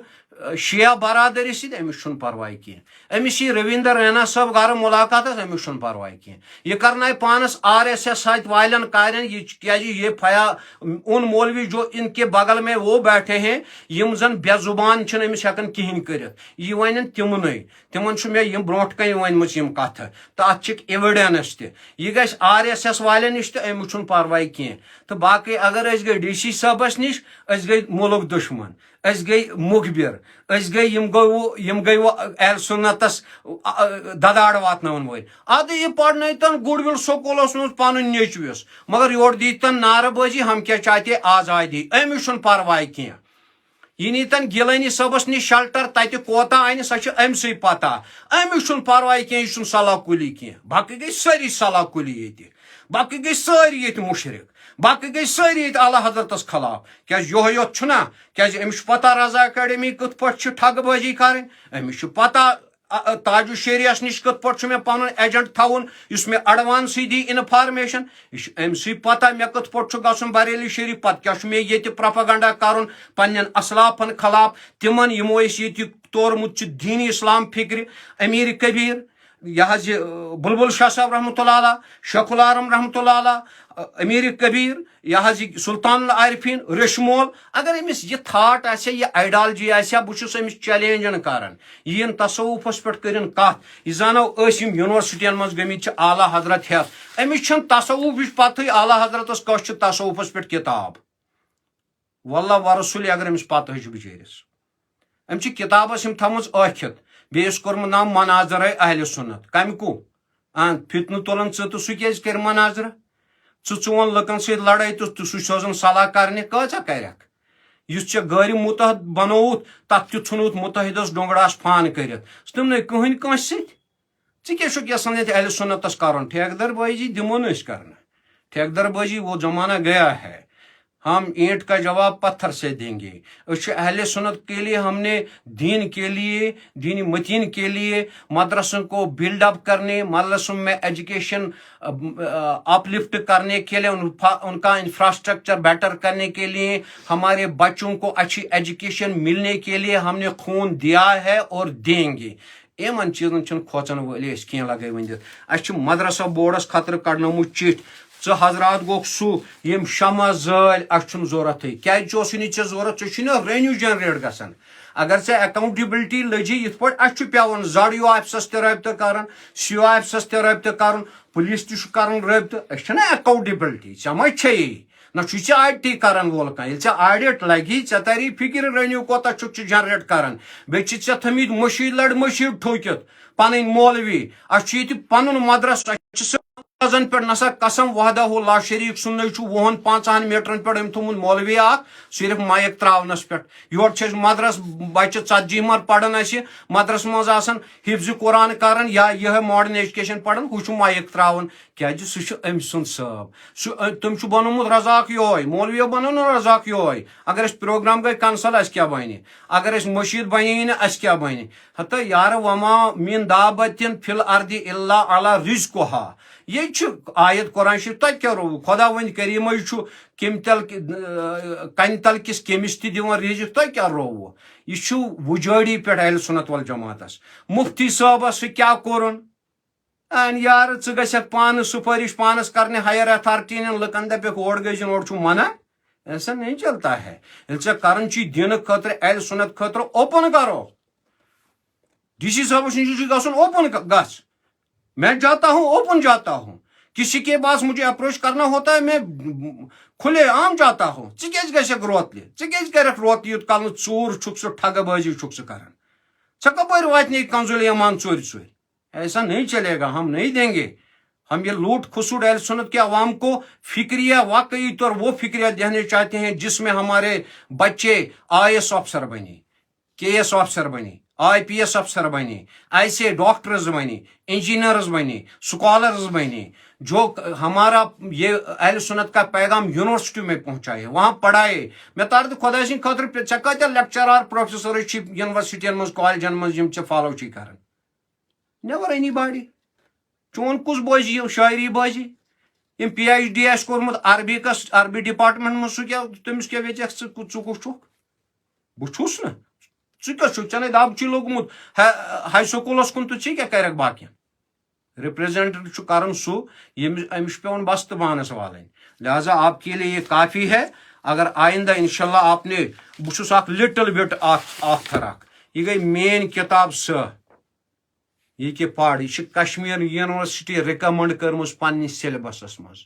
شِیا برادری سۭتۍ أمِس چھُنہٕ پرواے کینٛہہ أمِس یی رویندر رینا صٲب گرٕ مُلاقاتس أمِس چھُنہٕ پرواے کینٛہہ یہِ کرنایہِ پانس RSS سۭتۍ والٮ۪ن کارٮ۪ن یہِ کیٛازِ یہ اُن مولوی جو ان کے بغل میں وہ بیٹھے ہیں یِم زن بے زُبان چھِنہٕ أمِس ہٮ۪کان کِہینۍ کٔرِتھ یہِ ونن تِمنٕے تِمن چھُ مےٚ یِم برونٛٹھ کنہِ ؤنمٕژ یِم کتھٕ تہٕ اتھ چھِکھ ایویڈنس تہِ یہِ گژھِ RSS والٮ۪ن نِش تہٕ أمِس چھُنہٕ پرواے کینٛہہ تہٕ باقٕے اگر أسۍ گٔے DC صٲبس نِش أسۍ گٔے مُلک دُشمن أسۍ گٔے مُخبر أسۍ گٔے یِم گٔے اہل سُنتس دداڑ واتناون وٲلۍ ادٕ یہِ پرنٲیتن گُڈ وِل سکوٗلس منٛز پنُن نیٚچوِس مگر یورٕ دیٖتن نعرٕ بٲزی ہم کیا چاہتے آزادی أمِس چھُنہٕ پرواے کینٛہہ یہِ نیٖتن گیلانی صٲبس نِش شلٹر تتہِ کوتاہ انہِ سۄ چھِ أمسٕے پتہ أمِس چھُنہٕ پرواے کینٛہہ یہِ چھُنہٕ صلاح کُلی کینٛہہ باقٕے گٔے سٲری صلاح کُلی ییٚتہِ باقٕے گٔے سٲری ییٚتہِ مُشرق باقٕے گٔے سٲری ییٚتہِ اعلیٰ حضرتس خلاف کیٛازِ یِہوے یوت چھُنہ کیٛازِ أمِس چھُ پتہ رضا اکیڈمی کِتھ پٲٹھۍ چھِ ٹھگہٕ بٲزی کرٕنۍ أمِس چھُ پتہ تاج الشریعس نِش کِتھ پٲٹھۍ چھُ مےٚ پنُن ایجنٹ تھاوُن یُس مےٚ ایڈوانسٕے دی انفارمیشن یہِ چھُ أمسٕے پتہ مےٚ کِتھ پٲٹھۍ چھُ گژھُن بریلی شریف پتہٕ کیٛاہ چھُ مےٚ ییٚتہِ پروپیگنڈا کرُن پننٮ۪ن اسلافن خلاف تِمن یِمو أسۍ ییٚتہِ تورمُت چھُ دیٖنی اسلام فکرِ امیر کبیٖر یہ حظ یہِ بلبل شاہ صاحب رحمۃ اللہ علیہ شیخ العالم رحمۃ اللہ علیہ امیر کبیٖر یہ حظ یہِ سلطان العارفیٖن ریشمول اگر أمِس یہِ تھاٹ آسہِ ہا یہِ آیڈالجی آسہِ ہا بہٕ چھُس أمِس چیلینجن کران یہِ یِن تصوُفس پٮ۪ٹھ کٔرِن کتھ یہِ زانو أسۍ یِم یونیورسٹین منٛز گٔمٕتۍ چھِ اعلیٰ حضرت ہٮ۪تھ أمِس چھنہٕ تصوُفٕچ پتہٕے اعلیٰ حضرتس کۄس چھِ تصوُفس پٮ۪ٹھ کِتاب واللہ ورسوٗلہِ اگر أمِس پتہٕ چھِ بِچٲرِس أمۍ چھِ کِتابس یِم تھٲومٕژ ٲکھِتھ بیٚیِس کوٚرمُت ناو مناظرے اہلِ سُنت کمہِ کُو فتنہٕ تُلان ژٕ تہٕ سُہ کیٛازِ کرِ مناظرٕ ژٕ ژون لُکن سۭتۍ لڑٲے تہٕ سُہ سوزان صلاح کرنہِ کۭژاہ کرکھ یُس ژےٚ گرِ مُتحد بنووُتھ تتھ تہِ ژھُنوُتھ مُتحدس ڈونگراہس فان کٔرِتھ ژٕ تِمنٕے کٕہٕنۍ کٲنٛسہِ سۭتۍ ژٕ کیٛاہ چھُکھ یژھان ییٚتہِ اہلِ سُنتس کرُن ٹھیکدر بٲزی دِمو نہٕ أسۍ کرنہٕ ٹھیکدر بٲزی وہ زمانہ گیا ہے ہم اینٹ کا جواب پتھر سے دیں گے اہل سنت کے لیے ہم نے دین کے لیے دینی متین کے لیے مدرسوں کو بلڈ اپ کرنے مدرسوں میں ایجوکیشن اپ لفٹ کرنے کے لیے ان کا انفراسٹرکچر بیٹر کرنے کے لیے ہمارے بچوں کو اچھی ایجوکیشن ملنے کے لیے ہم نے خون دیا ہے اور دیں گے یِمن چیٖزن چھِنہٕ کھوژن وٲلۍ أسۍ کینٛہہ لگٲے ؤنِتھ اَسہِ چھُ مدرسہ بورڈس خطرٕ کڑنومُت چِٹھۍ ژٕ حضرات گوکھ سُہ یِم شمع زٲلۍ اَسہِ چھُنہٕ ضوٚرتھٕے کیٛازِ اوسُے نہٕ ژےٚ ضوٚرتھ ژےٚ چھُے نا ریونیو جنریٹ گژھان اگر ژےٚ اکاؤنٹیبلٹی لٔجی یِتھ پٲٹھۍ اَسہِ چھُ پیٚوان زڈ یو آفسَس تہِ رٲبطہٕ کَرُن سی او آفسَس تہِ رٲبطہٕ کَرُن پُلیٖس تہِ چھُ کَرُن رٲبطہٕ أسۍ چھِنا اکاؤنٹیبلٹی ژےٚ ما چھےٚ نہ چھُے ژےٚ آڈٹٕے کَران وول کانٛہہ ییٚلہِ ژےٚ آڈِٹ لگی ژےٚ تری فِکرِ ریونیو کوتاہ چھُکھ ژٕ جنریٹ کَران بیٚیہِ چھِ ژےٚ تھٲمٕتۍ مٔشیٖد لڑِ مٔشیٖد ٹھوٗکِتھ پَنٕنۍ مولوی اَسہِ چھُ ییٚتہِ پَنُن مدرس اَسہِ چھِ پٮ۪ٹھ نسا قسم وحدہ لا شریٖک سُنٛدے چھُ 20-25 میٖٹرن پٮ۪ٹھ أمۍ تھوٚمُت مولوی اکھ صرف مایک تراونس پٮ۪ٹھ یورٕ چھِ أسۍ مدرس بچہِ 40 مر پران اَسہِ مدرس منٛز آسان حفظِ قرآن کران یا یِہے ماڈٲرن ایجوکیشن پران ہُہ چھُ مایک تراوان کیازِ سُہ چھُ أمۍ سُنٛد صٲب سُہ تٔمۍ چھُ بنومُت رزاق یہوے مولویو بنو نہٕ رزاق یہوے اگر أسۍ پروگرام گٔے کینسل اَسہِ کیاہ بنہِ اگر أسۍ مٔشیٖد بنے نہٕ اَسہِ کیاہ بنہِ ہتا یارٕ وما من دابتن فی الارض الا علی رزقها یہ آیت قرآن شریف تۄہہِ کیٛاہ رووُ خۄدا وۄنۍ کریٖمٕے چھُ کمہِ تل کنہِ تل کِس کٔمِس تہِ دِوان رِزق تۄہہِ کیٛاہ رووُ یہِ چھُ وُجٲڑی پٮ۪ٹھ اہلِ سُنت ول جماعتس مفتی صٲبس سُہ کیٛاہ کوٚرُن یارٕ ژٕ گژھکھ پانہٕ سُفٲرِش پانس کرنہِ ہایر اتھارٹی نٮ۪ن لُکن دپکھ اور گٔژھِنۍ اور چھُ منع ایسا نہیں چلتا ہے ییٚلہِ ژےٚ کران چھُے دِنہٕ خٲطرٕ اہلِ سُنت خٲطرٕ اوپن کرو ڈی سی صٲبس نِش چھُ گژھُن اوپن گژھ میں جاتا ہوں اوپن جاتا ہوں کسی کے پاس مجھے اپروچ کرنا ہوتا ہے میں کھلے عام جاتا ہوں ژٕ کیٛازِ گژھکھ روتلہِ ژٕ کیٛازِ کرکھ روتلہِ یوٗت کال نہٕ ژوٗر چھُکھ ژٕ ٹھگہٕ بٲزی چھُکھ ژٕ کران ژےٚ کپٲرۍ واتنٕے کنزوٗل ایمان ژوٗرِ ژوٗرِ ایسا نہیں چلے گا ہم نہیں دیں گے ہم یہ لوٹ کھسوٹ اہل سنت کے عوام کو فکریہ واقعی طور وہ فکریہ دینے چاہتے ہیں جس میں ہمارے بچے آئی ایس آفیسر بنے کے ایس آفیسر بنے آئی پی ایس افسر بنے ایسے ڈاکٹرز بنے انجینئرز بنے اسکالرز بنے جو ہمارا یہ اہل سنت کا پیغام یونیورسٹی میں پہنچائے وہاں پڑھائے میں تارد خدا سن خاطر ژےٚ کۭتیاہ لیکچرار پروفیسر چھ یونیورسٹین منٛز کالجن منٛز یم ژےٚ فالو چھی کران نیور اینی باڈی چون کُس بوزی شاعری بوزی یم پی ایچ ڈی آسہِ کوٚرمُت عربی ڈپارٹمنٹ منٛز سُہ کیٛاہ تٔمِس کیٛاہ ویژیکھ ژٕ کُس چھُکھ بہٕ چھُس نہٕ ژٕ کیٛاہ چھُکھ ژےٚ نے دب چھی لوٚگمُت ہاے سکوٗلس کُن تہٕ ژٕ کیٛاہ کرکھ باقین ریپرزینٹ چھُ کران سُہ أمِس چھُ پیوان بستہٕ بانس والٕنۍ لہذا آپ کے لیے یہ کافی ہے اگر آئندہ انشاءاللہ آپ نے بہٕ چھُس اکھ لٹل بٹ آتھر اکھ یہ گٔے مین کتاب سۄ یہ کہ پڑ یہ چھِ کشمیر یونیورسٹی رِکمنڈ کٔرمٕژ پننِس سیلبسس منٛز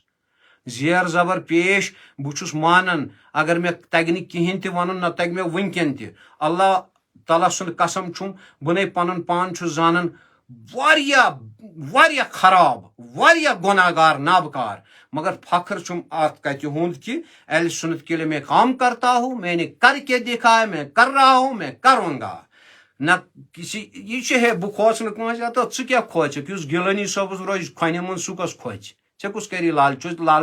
زیر زبر پیش بہٕ چھُس مانان اگر مےٚ تگہِ نہٕ کِہیٖنۍ تہِ وَنُن نہ تگہِ مےٚ وٕنکٮ۪ن تہِ اللہ تعالیٰ سُنٛد قسم چھُم بہٕ نے پنُن پان چھُس زانان واریاہ واریاہ خراب واریاہ گۄناہگار نابکار مگر فخر چھُم اتھ کتہِ ہُنٛد کہ اہل سنت کے لیے میں کام کرتا ہوں میں نے کر کے دکھا ہے میں کر رہا ہوں میں کروں گا نہ کسی یہ چھِ ہے بہٕ کھوژٕ نہٕ کٲنٛسہِ تہٕ ژٕ کیٛاہ کھوژکھ یُس گِلٲنی صٲبس روزِ کھۄنہِ منٛز سُہ کۄس کھوژِ ژےٚ کُس کری لال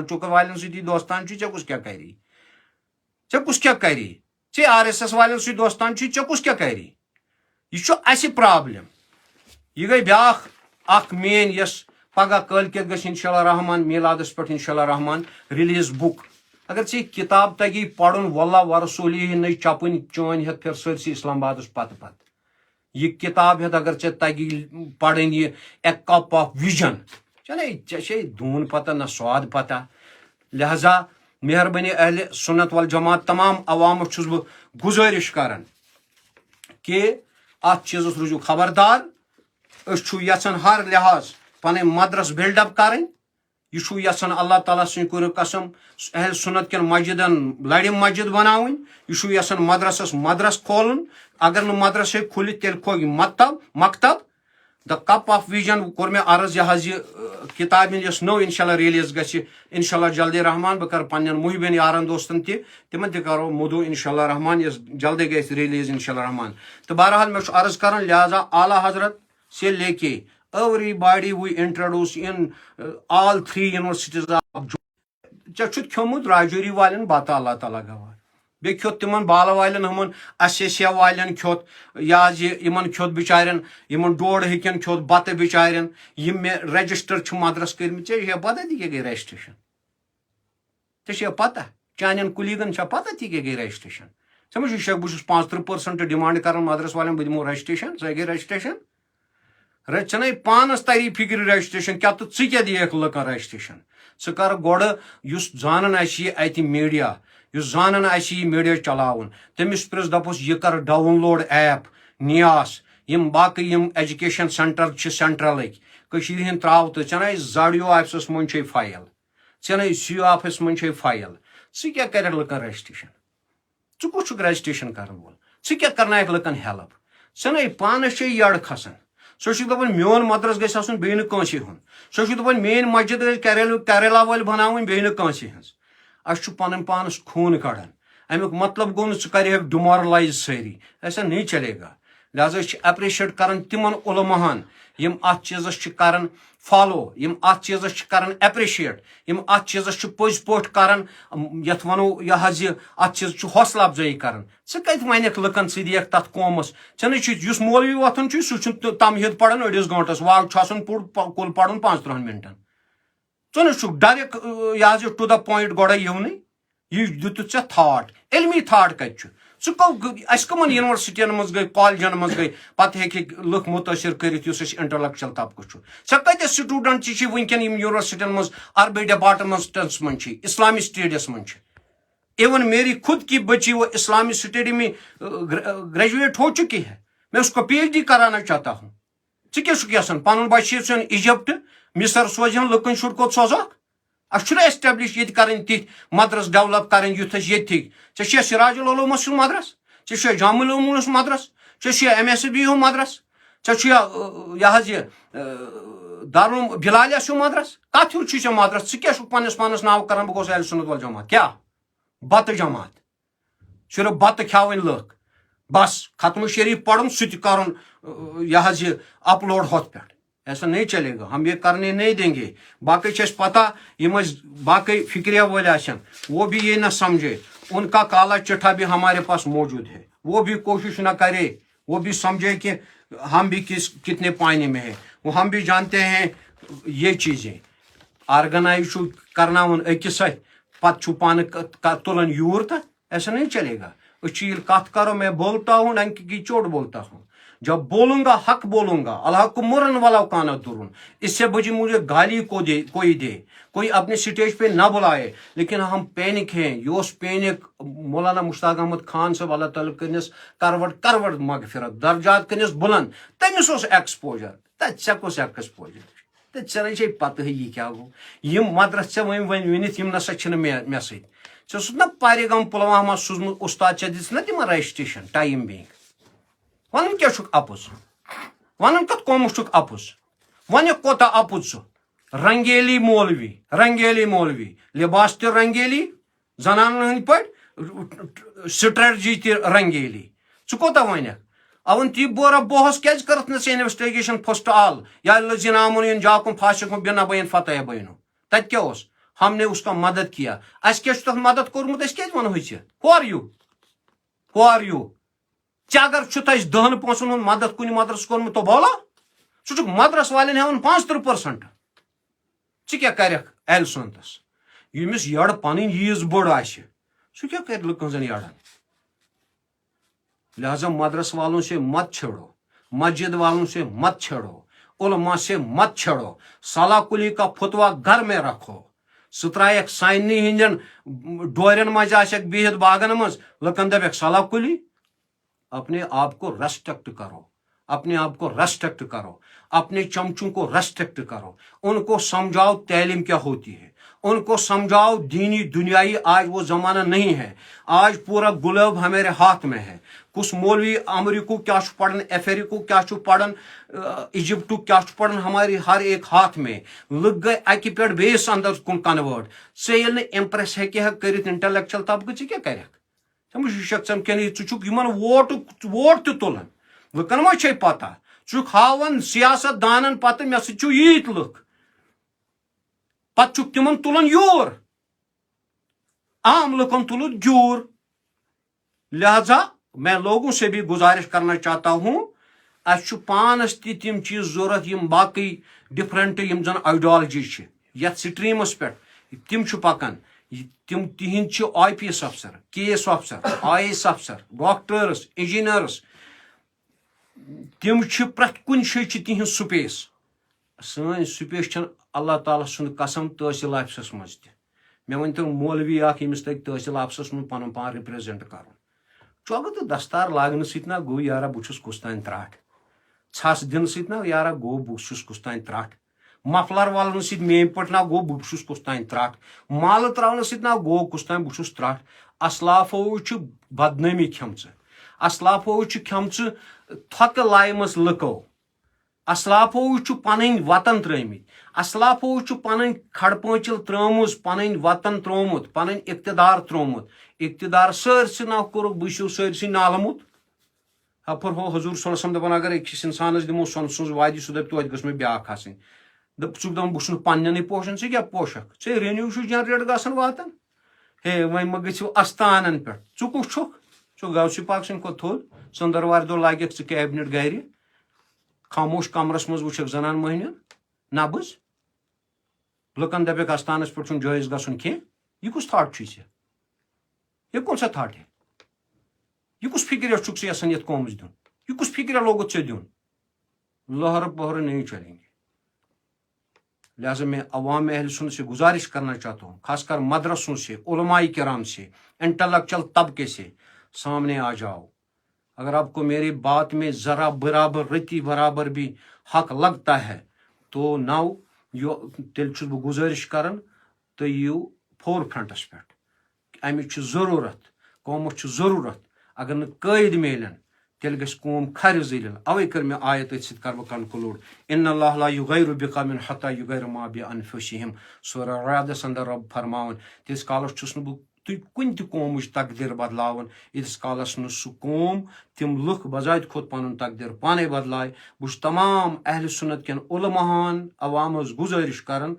چوک والٮ۪ن سۭتی دوستان چھُے ژےٚ کُس کیٛاہ کری ژےٚ کُس کیٛاہ کری ژےٚ آر ایس ایس والٮ۪ن سۭتۍ دوستان چھُے ژےٚ کُس کیٛاہ کری یہ چھُ اَسہِ پرابلم یہ گٔے بیاکھ اکھ مین یۄس پگہہ کٲلکٮ۪تھ گژھِ انشاءاللہ رحمان میلادس پٮ۪ٹھ انشاءاللہ رحمان ریلیز بُک اگر ژےٚ یہِ کِتاب تگی پرُن واللہ ورسوٗلی نٔے چپٕنۍ چٲنۍ ہٮ۪تھ پھر سٲرسٕے اسلام آبادس پتہٕ پتہٕ یہ کتاب ہٮ۪تھ اگر ژےٚ تگی پرٕنۍ یہِ اے کپ آف وِجن ژےٚ چھے دوٗن پتہ نہ سواد پتہ لہذا مہربٲنی اہل سنت ول جماعت تمام عوامس چھُس بہٕ گُزٲرِش کران کہ اتھ چیٖزس روٗزِو خبردار أسۍ چھُ یژھان ہر لحاظ پنٕنۍ مدرس بِلڈ اپ کرٕنۍ یہ چھُ یژھان اللہ تعالیٰ سٕنٛدِ کوٚرُن قسم اہل سنت کٮ۪ن مسجدن لڑِ مسجد بناوٕنۍ یہ چھُ یژھان مدرسس مدرس کھولُن اگر نہٕ مدرس ہیٚکہِ کھوٗلِتھ تیٚلہِ کھولہِ مکتب د کپ آف وِجن کوٚر مےٚ عرض یہِ حظ یہِ کِتابہِ یۄس نٔو انشاءاللہ ریلیز گژھِ انشاءاللہ جلدی رحمان بہٕ کرٕ پننٮ۪ن محبین یارن دوستن تہِ تِمن تہِ کرو مدعو انشاءاللہ رحمان یۄس جلدی گژھِ ریلیز انشاءاللہ رحمان تہٕ بہرحال مےٚ چھُ عرض کران لہذا اعلیٰ حضرت سے لے کے everybody we introduce in all 3 universities of ژےٚ چھُتھ کھیوٚمُت راجوری والٮ۪ن بتہٕ اللہ تعالیٰ گواہ بیٚیہِ کھیوٚت تِمن بالہٕ والٮ۪ن ہُمن اسیا والٮ۪ن کھیوٚت یہِ حظ یہِ یِمن کھیوٚت بِچارٮ۪ن یِمن ڈوڈ ہیٚکٮ۪ن کھیوٚت بتہٕ بِچارٮ۪ن یِم مےٚ رجسٹر چھِ مدرس کٔرمٕتۍ ژےٚ چھےٚ پتہ تہِ کیٛاہ گٔے رجسٹریشن ژےٚ چھےٚ پتہ چانٮ۪ن کُلیٖگن چھےٚ پتہ تہِ کیٛاہ گٔے رجسٹریشن ژےٚ ما چھُ شک بہٕ چھُس 35% ڈِمانڈ کران مدرس والٮ۪ن بہٕ دِمو رجسٹریشن ژےٚ گٔے رجسٹریشن رچنے پانس تاری فکر رجسٹریشن کیا تو ژٕ کیٛاہ دِیکھ لُکن رجسٹریشن ژٕ کر گۄڈٕ یُس زانان آسہِ یہِ اَتہِ میٖڈیا یُس زانان آسہِ یہِ میٖڈیا چلاوُن تٔمِس پرٛژھ دَپُس یہِ کر ڈاوُن لوڈ ایپ نیاس یِم باقٕے یِم ایجوکیشن سینٹر چھِ سینٹرلٕکۍ کٔشیٖرِ ہٕنٛدۍ ترٛاو تہٕ ژےٚ نَے زڈ او آفسس منٛز چھے فایل ژےٚ نَے سی او آفسس منٛز چھے فایل ژٕ کیٛاہ کرکھ لُکن رجسٹریشن ژٕ کُس چھُکھ رجسٹریشن کرن وول ژٕ کیٛاہ کرنایکھ لُکن ہیلپ ژےٚ نَے پانس چھے یڑ کھسان سُہ چھُ دپان میون مدرس گژھِ آسُن بیٚیہِ نہٕ کٲنٛسہِ ہُنٛد سُہ چھُ دپان میٲنۍ مسجد گژھِ کیرلا وٲلۍ بناوٕنۍ بیٚیہِ نہٕ کٲنٛسہِ ہٕنٛز اَسہِ چھُ پنُن پانس خوٗن کڑان امیُک مطلب گوٚو نہٕ ژٕ کرہکھ ڈِمورلایز سٲری ایسا نہیں چلے گا لہذا چھِ ایپرِشیٹ کران تِمن علماہن یِم اتھ چیٖزس چھِ کران فالو یِم اتھ چیٖزس چھِ کران ایپرِشیٹ یِم اتھ چیٖزس چھِ پٔزۍ پٲٹھۍ کران یتھ ونو یہِ حظ یہِ اتھ چیٖز چھُ حوصلہٕ افزٲیی کران ژٕ کتہِ ونکھ لُکن ژٕ دِیکھ تتھ قومس ژےٚ نَے چھُ یُس مولوی وۄتھان چھُ سُہ چھُنہٕ تمہِد پران أڑِس گٲنٛٹس واو چھُ آسان پوٚر کُل پرُن 15 منٹن ژٕ نہٕ چھُکھ ڈایریکٹ یہِ حظ یہِ ٹُو د پویِنٹ گۄڈے یِونٕے یہِ دِتُتھ ژےٚ تھاٹ علمی تھاٹ کتہِ چھُ اَسہِ کٕمن یونیورسٹین منٛز گٔے کالجن منٛز گٔے پتہٕ ہیٚکہِ لُکھ مُتٲثر کٔرِتھ یُس اَسہِ انٹلیکچُوَل طبقہٕ چھُ ژےٚ کۭتیاہ سٹوٗڈنٹ چھِ وٕنکیٚن یِم یونیورسٹین منٛز عربی ڈپارٹمنٹس منٛز چھِ اسلامی سٹیڈیس منٛز چھِ ایون میری خود کی بچی وہ اسلامی اسٹڈی میں گریجویٹ ہو چکی ہے میں اس کو پی ایچ ڈی کرانا چاہتا ہوں ژٕ کیٛاہ چھُکھ یژھان پنُن بچہِ چھُ ژھٕن ایجپٹ مصر سوزہن لُکن شُر کوٚت سوزوکھ اَسہِ چھُنہ ایسٹیبلش ییٚتہِ کرٕنۍ تِتھۍ مدرس ڈیولپ کرٕنۍ یُتھ أسۍ ییٚتِکۍ ژےٚ چھُیا سراج العلومس ہُنٛد مدرس ژےٚ چھُیا جامع العلومس مدرس ژےٚ چھُیا ایم ایس بی ہُنٛد مدرس ژےٚ چھُیا یہِ حظ یہِ دارالعلوم بلالیس ہُنٛد مدرس کتھ ہیوٗ چھُے ژےٚ مدرس ژٕ کیٛاہ چھُکھ پننس پانس ناو کران بہٕ گوٚژھ اہلِ سُنت والجماعت کیٛاہ بتہٕ جماعت صرف بتہٕ کھیاوٕنۍ لُکھ بس ختم شریف پرُن سُہ تہِ کرُن یہِ حظ یہِ اپلوڈ ہۄتھ پٮ۪ٹھ ایسا نہیں چلے گا ہم یہ کرنے نہیں دیں گے باقی چھِ اَسہِ پتہ یِم أسۍ باقی فکریا وٲلۍ آسن وہ بھی یہ نہ سمجھے ان کا کالا چٹھا بھی ہمارے پاس موجود ہے وہ بھی کوشش نہ کرے وہ بھی سمجھے کہ ہم بھی کتنے پانی میں ہیں وہ ہم بھی جانتے ہیں یہ چیزیں آرگنائز چھُ کرناوُن أکِس سۭتۍ پتہٕ چھُ پانہٕ تُلان یوٗر تہٕ ایسا نہیں چلے گا أسۍ چھِ ییٚلہِ کتھ کرو میں بولتا ہوں ڈنکی کی چوٹ بولتا ہوں جب بولوں گا حق بولوں گا الحق مرن والا کانا درن اس سے بجے مجھے گالی کوئی دے کوئی اپنے سٹیج پہ نہ بلائے لیکن ہم پینک ہیں یہ پینک مولانا مشتاق احمد خان صاحب اللہ تعالیٰ کرنس کروڑ مغفرت درجات کرنس بلند تمس ایکسپوجر ژےٚ کُس ایکسپوجر ژےٚ چھے پتہ یہ کیا گوٚو یم مدرس ژےٚ ؤنِتھ یم نسا چھِنہٕ مےٚ سۭتۍ ژےٚ اوسُتھ نا پارے گام پُلوامہ سوٗزمُت استاد ژےٚ دِژ نا تِمن رجسٹریشن ٹایم بینگ ون کیا چھُکھ اپُز ون کتھ قومس چھُکھ اپُز ونکھ کوتاہ اپُز ژٕ رنگیلی مولوی لباس تہِ رنگیلی زنانن ہٕنٛدۍ پٲٹھۍ سٹریٹجی تہِ رنگیلی ژٕ کوتاہ ونکھ اون تی بورا بوہس کیٛازِ کٔرٕتھ نہٕ ژےٚ انویسٹیگیشن فسٹ آل یا الذین آمنوا ان جاءکم فاسق بنبأ فتبینوا تتہِ کیٛاہ اوس ہم نے اس کا مدد کیا اَسہِ کیٛاہ چھُ تتھ مدد کوٚرمُت أسۍ کیٛازِ ونہوے ژےٚ ہو آر یوٗ ژےٚ اگر چھُ تَس 10 پونٛسن ہُنٛد مدد کُنہِ مدرس کوٚرمُت تو بولا ژٕ چھُکھ مدرس والٮ۪ن ہٮ۪وان 35% ژٕ کیٛاہ کرکھ اہلِ سُنتس ییٚمِس یٔڑ پنٕنۍ ییٖژ بٔڑ آسہِ سُہ کیٛاہ کرِ لُکن ہٕنٛزن یڑن لہذا مدرس والوں سے مت چھیڑو مسجد والوں سے مت چھیڑو علماء سے مت چھیڑو صلاح کلی کا فتوا گھر میں رکھو سُہ ترایکھ سانہِ ہٕنٛدٮ۪ن ڈورٮ۪ن منٛز آسٮ۪کھ بِہِتھ باغن منٛز لُکن دپٮ۪کھ صلاح کلی اپنے آپ کو ریسپیکٹ کرو اپنے چمچوں کو ریسپیکٹ کرو ان کو سمجھاؤ تعلیم کیا ہوتی ہے ان کو سمجھاؤ دینی دنیائی آج وہ زمانہ نہیں ہے آج پورا گلوب ہمارے ہاتھ میں ہے کس مولوی امریکو کیا چھُ پڑھن افریقو کیا چھُ پڑھن ایجپٹو کیا چھُ پڑھن ہمارے ہر ایک ہاتھ میں لُکھ گئے اکہِ پٮ۪ٹھ بیٚیِس اندر کُن کنوٲٹ ژےٚ ییٚلہِ نہٕ امپریس ہیٚکہِ کٔرِتھ انٹلیکچُوَل طبقہٕ ژٕ کیٛاہ کرکھ ژٕ چھُکھ یِمن ووٹ تہِ تُلان لُکن ما چھے پتہ ژٕ چھُکھ ہاوان سیاست دانن پتہٕ مےٚ سۭتۍ چھُ ییٖتۍ لُکھ پتہٕ چھُکھ تِمن تُلان یوٗر عام لُکن تُلُتھ گیوٗر لہذا میں لوگوں سے بھی گزارش کرنا چاہتا ہوں اَسہِ چھُ پانس تہِ تِم چیٖز ضوٚرتھ یِم باقٕے ڈفرنٹ یِم زن آیڈیالجی چھِ یتھ سٹریٖمس پٮ۪ٹھ تِم چھِ پکان تِم تِہنٛدۍ چھِ آی پی ایس افسر کے ایس افسر آی اے ایس افسر ڈاکٹٲرٕس انجیٖنٲرٕس تم پرٛٮ۪تھ کُنہِ جایہِ چھِ تِہنٛز سپیس سٲنۍ سپیس چھنہٕ اللہ تعالیٰ سُنٛد قسم تحصیل آفسس منٛز تہِ مےٚ ؤنۍتو مولوی اکھ ییٚمِس تگہِ تحصیل آفسس منٛز پنُن پان رِپرٛیزنٹ کرُن چۄگہٕ تہٕ دستار لاگنہٕ سۭتۍ نا گوٚو یارا بہٕ چھُس کُس تانۍ ترٛٹھ ژھس دِنہٕ سۭتۍ نا یارا گوٚو بہٕ چھُس کُس تانۍ ترٛٹھ مفلر والنہٕ سۭتۍ میٲنۍ پٲٹھۍ نا گوٚو بہٕ چھُس کُس تانۍ ترٛٹھ مالہٕ تراونہٕ سۭتۍ نا گوٚو کُس تانۍ بہٕ چھُس ترٛٹھ اسلافو چھُ بدنٲمی کھیمژٕ اسلافو چھُ کھیمژٕ تھۄکہٕ لایمژ لُکو اسلافو چھُ پنٕنۍ وطن ترٲمٕتۍ اسلافو چھُ پنٕنۍ کھڑ پٲنچل ترٲمٕژ پنٕنۍ وطن ترومُت پنٕنۍ اقتدار ترومُت اقتدار سٲرسٕے نو کوٚرُکھ بہٕ چھُس سٲرسٕے نالمُت ہپر ہو حضور صلی اللہ علیہ وسلم دپان اگر أکِس انسانس دِمو سۄنہٕ سٕنٛز وادی سُہ دپہِ توتہِ گٔژھ مےٚ بیٛاکھ آسٕنۍ ژٕ دپان بہٕ چھُس پننٮ۪نٕے پوشن ژٕ کیٛاہ پوشکھ ژےٚ رینیو چھُ جنریٹ گژھان واتان ہے وۄنۍ ما گٔژھِو استانن پٮ۪ٹھ ژٕ کُس چھُکھ ژٕ غوثِ پاک سٕنٛدِ کھۄتہٕ تھوٚد ژٔندٕروارِ دۄہ لاگکھ ژٕ کیبنِٹ گرِ خاموش کمرس منٛز وٕچھکھ زنان مٔہنِین نبٕز لُکن دپکھ استانس پٮ۪ٹھ چھُنہٕ جٲیز گژھُن کینٛہہ یہِ کُس تھاٹ چھُے ژےٚ یہِ کون سا تھاٹ ہے یہ کس فکریا چھُکھ ژٕ یژھان یتھ قومس دیُن یہ کس فکریا لوگُتھ ژےٚ دیُن لہر پہر نہیں چلیں گے لہذا میں عوام اہل سنت سے گزارش کرنا چاہتا ہوں خاص کر مدرسوں سے علماء کرام سے انٹلیکچل طبقے سے سامنے آ جاؤ اگر آپ کو میری بات میں ذرا برابر رتی برابر بھی حق لگتا ہے تو نو تیل چھُس بہٕ گزٲرش کران تُہۍ یِیِو فور فرنٹس پٮ۪ٹھ امِچ چھِ ضروٗرت قومس چھِ ضروٗرت اگر نہٕ قٲیِد میلن تیٚلہِ گژھِ قوم کھرِ ذٔلیل اوے کٔر مےٚ آیت أتھۍ سۭتۍ کرٕ بہٕ کنکلوٗڈ ان اللہ لا یغیرُ بقومٍ حتى یغیرُ ما بانفسہم سورہ رعدس اندر رب فرماوان تیٖتِس کالس چھُس نہٕ بہٕ کُنہِ تہِ قومٕچ تقدیٖر بدلاوان ییٖتِس کالس نہٕ سُہ قوم تِم لُکھ بذاتہِ کھوت پنُن تقدیٖر پانے بدلایہِ بہٕ چھُس تمام اہل سنت کٮ۪ن علماہن عوامس گزٲرش کران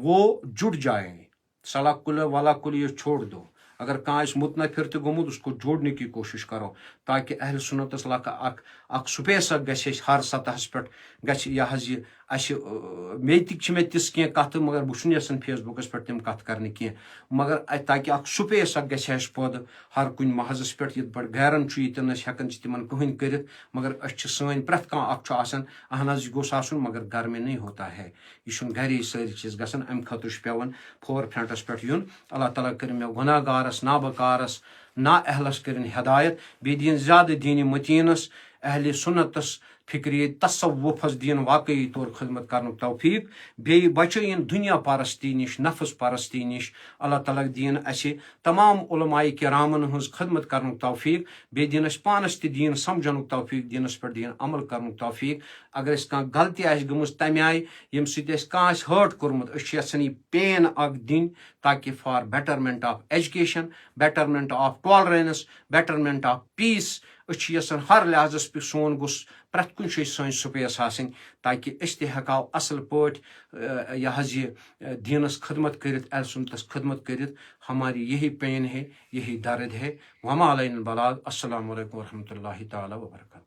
وہ جُٹ جائیں سلا کُلے ولا کُلے یہ چھوڑ دو اگر کانٛہہ آسہِ مُتنفر تہِ گوٚمُت اس کو جوڑنے کی کوشش کرو تاکہ اہل سنتس اکھ سپیس اکھ گژھِ اَسہِ ہر سطحس پٮ۪ٹھ گژھِ یہِ حظ یہِ اَسہِ مےٚ تہِ چھِ مےٚ تِژھ کینٛہہ کتھٕ مگر بہٕ چھُنہٕ یژھان فیس بُکس پٮ۪ٹھ تِم کتھٕ کرنہِ کینٛہہ مگر تاکہ اکھ سپیس اکھ گژھِ اَسہِ پٲدٕ ہر کُنہِ محضس پٮ۪ٹھ یِتھ پٲٹھۍ گیرن چھُ ییٚتٮ۪ن أسۍ ہٮ۪کان چھِ تِمن کٕہٕنۍ کٔرِتھ مگر أسۍ چھِ سٲنۍ پرٛٮ۪تھ کانٛہہ اکھ چھُ آسان اہن حظ یہِ گوٚژھ آسُن مگر گھر میں نہیں ہوتا ہے یہِ چھُنہٕ گرے سٲری چیٖز گژھان امہِ خٲطرٕ چھُ پیٚوان فور فرنٹس پٮ۪ٹھ یُن اللہ تعالیٰ کٔرِن مےٚ گۄناہ گارس نابکارس نا اہلس کٔرِن ہدایت بیٚیہِ دِیِن زیادٕ دیٖنہِ متیٖنس اہل سنتس فکری تصوفس دِیِن واقعی طور خدمت کرنُک توفیٖق بیٚیہِ بچٲیِن دُنیا پرستی نِش نفس پرستی نِش اللہ تعالیٰ دِیِن اَسہِ تمام علماء کرامن ہٕنٛز خدمت کرنُک توفیٖق بیٚیہِ دِیِن اَسہِ پانس تہِ دیٖن سمجھنُک توفیٖق دیٖنس پٮ۪ٹھ دِیِن عمل کرنُک توفیٖق اگر اَسہِ کانٛہہ غلطی آسہِ گٔمٕژ تمہِ آیہِ ییٚمہِ سۭتۍ اَسہِ کانٛہہ آسہِ ہٲٹ کوٚرمُت أسۍ چھِ یژھان یہِ پین اکھ دِنۍ تاکہ for betterment of education betterment of tolerance betterment of پیٖس أسۍ چھِ یژھان ہر لحاظس پٮ۪ٹھ سون گوٚژھ پرٛٮ۪تھ کُنہِ جایہِ سٲنۍ سپیس آسٕنۍ تاکہ أسۍ تہِ ہٮ۪کہو اصل پٲٹھۍ یہِ حظ یہِ دیٖنس خدمت کٔرِتھ اہل سنتس خدمت کٔرِتھ ہماری یہی پین ہے یہی درد ہے وما علینا البلاغ السلام علیکم ورحمۃ اللہ تعالیٰ وبرکاتہ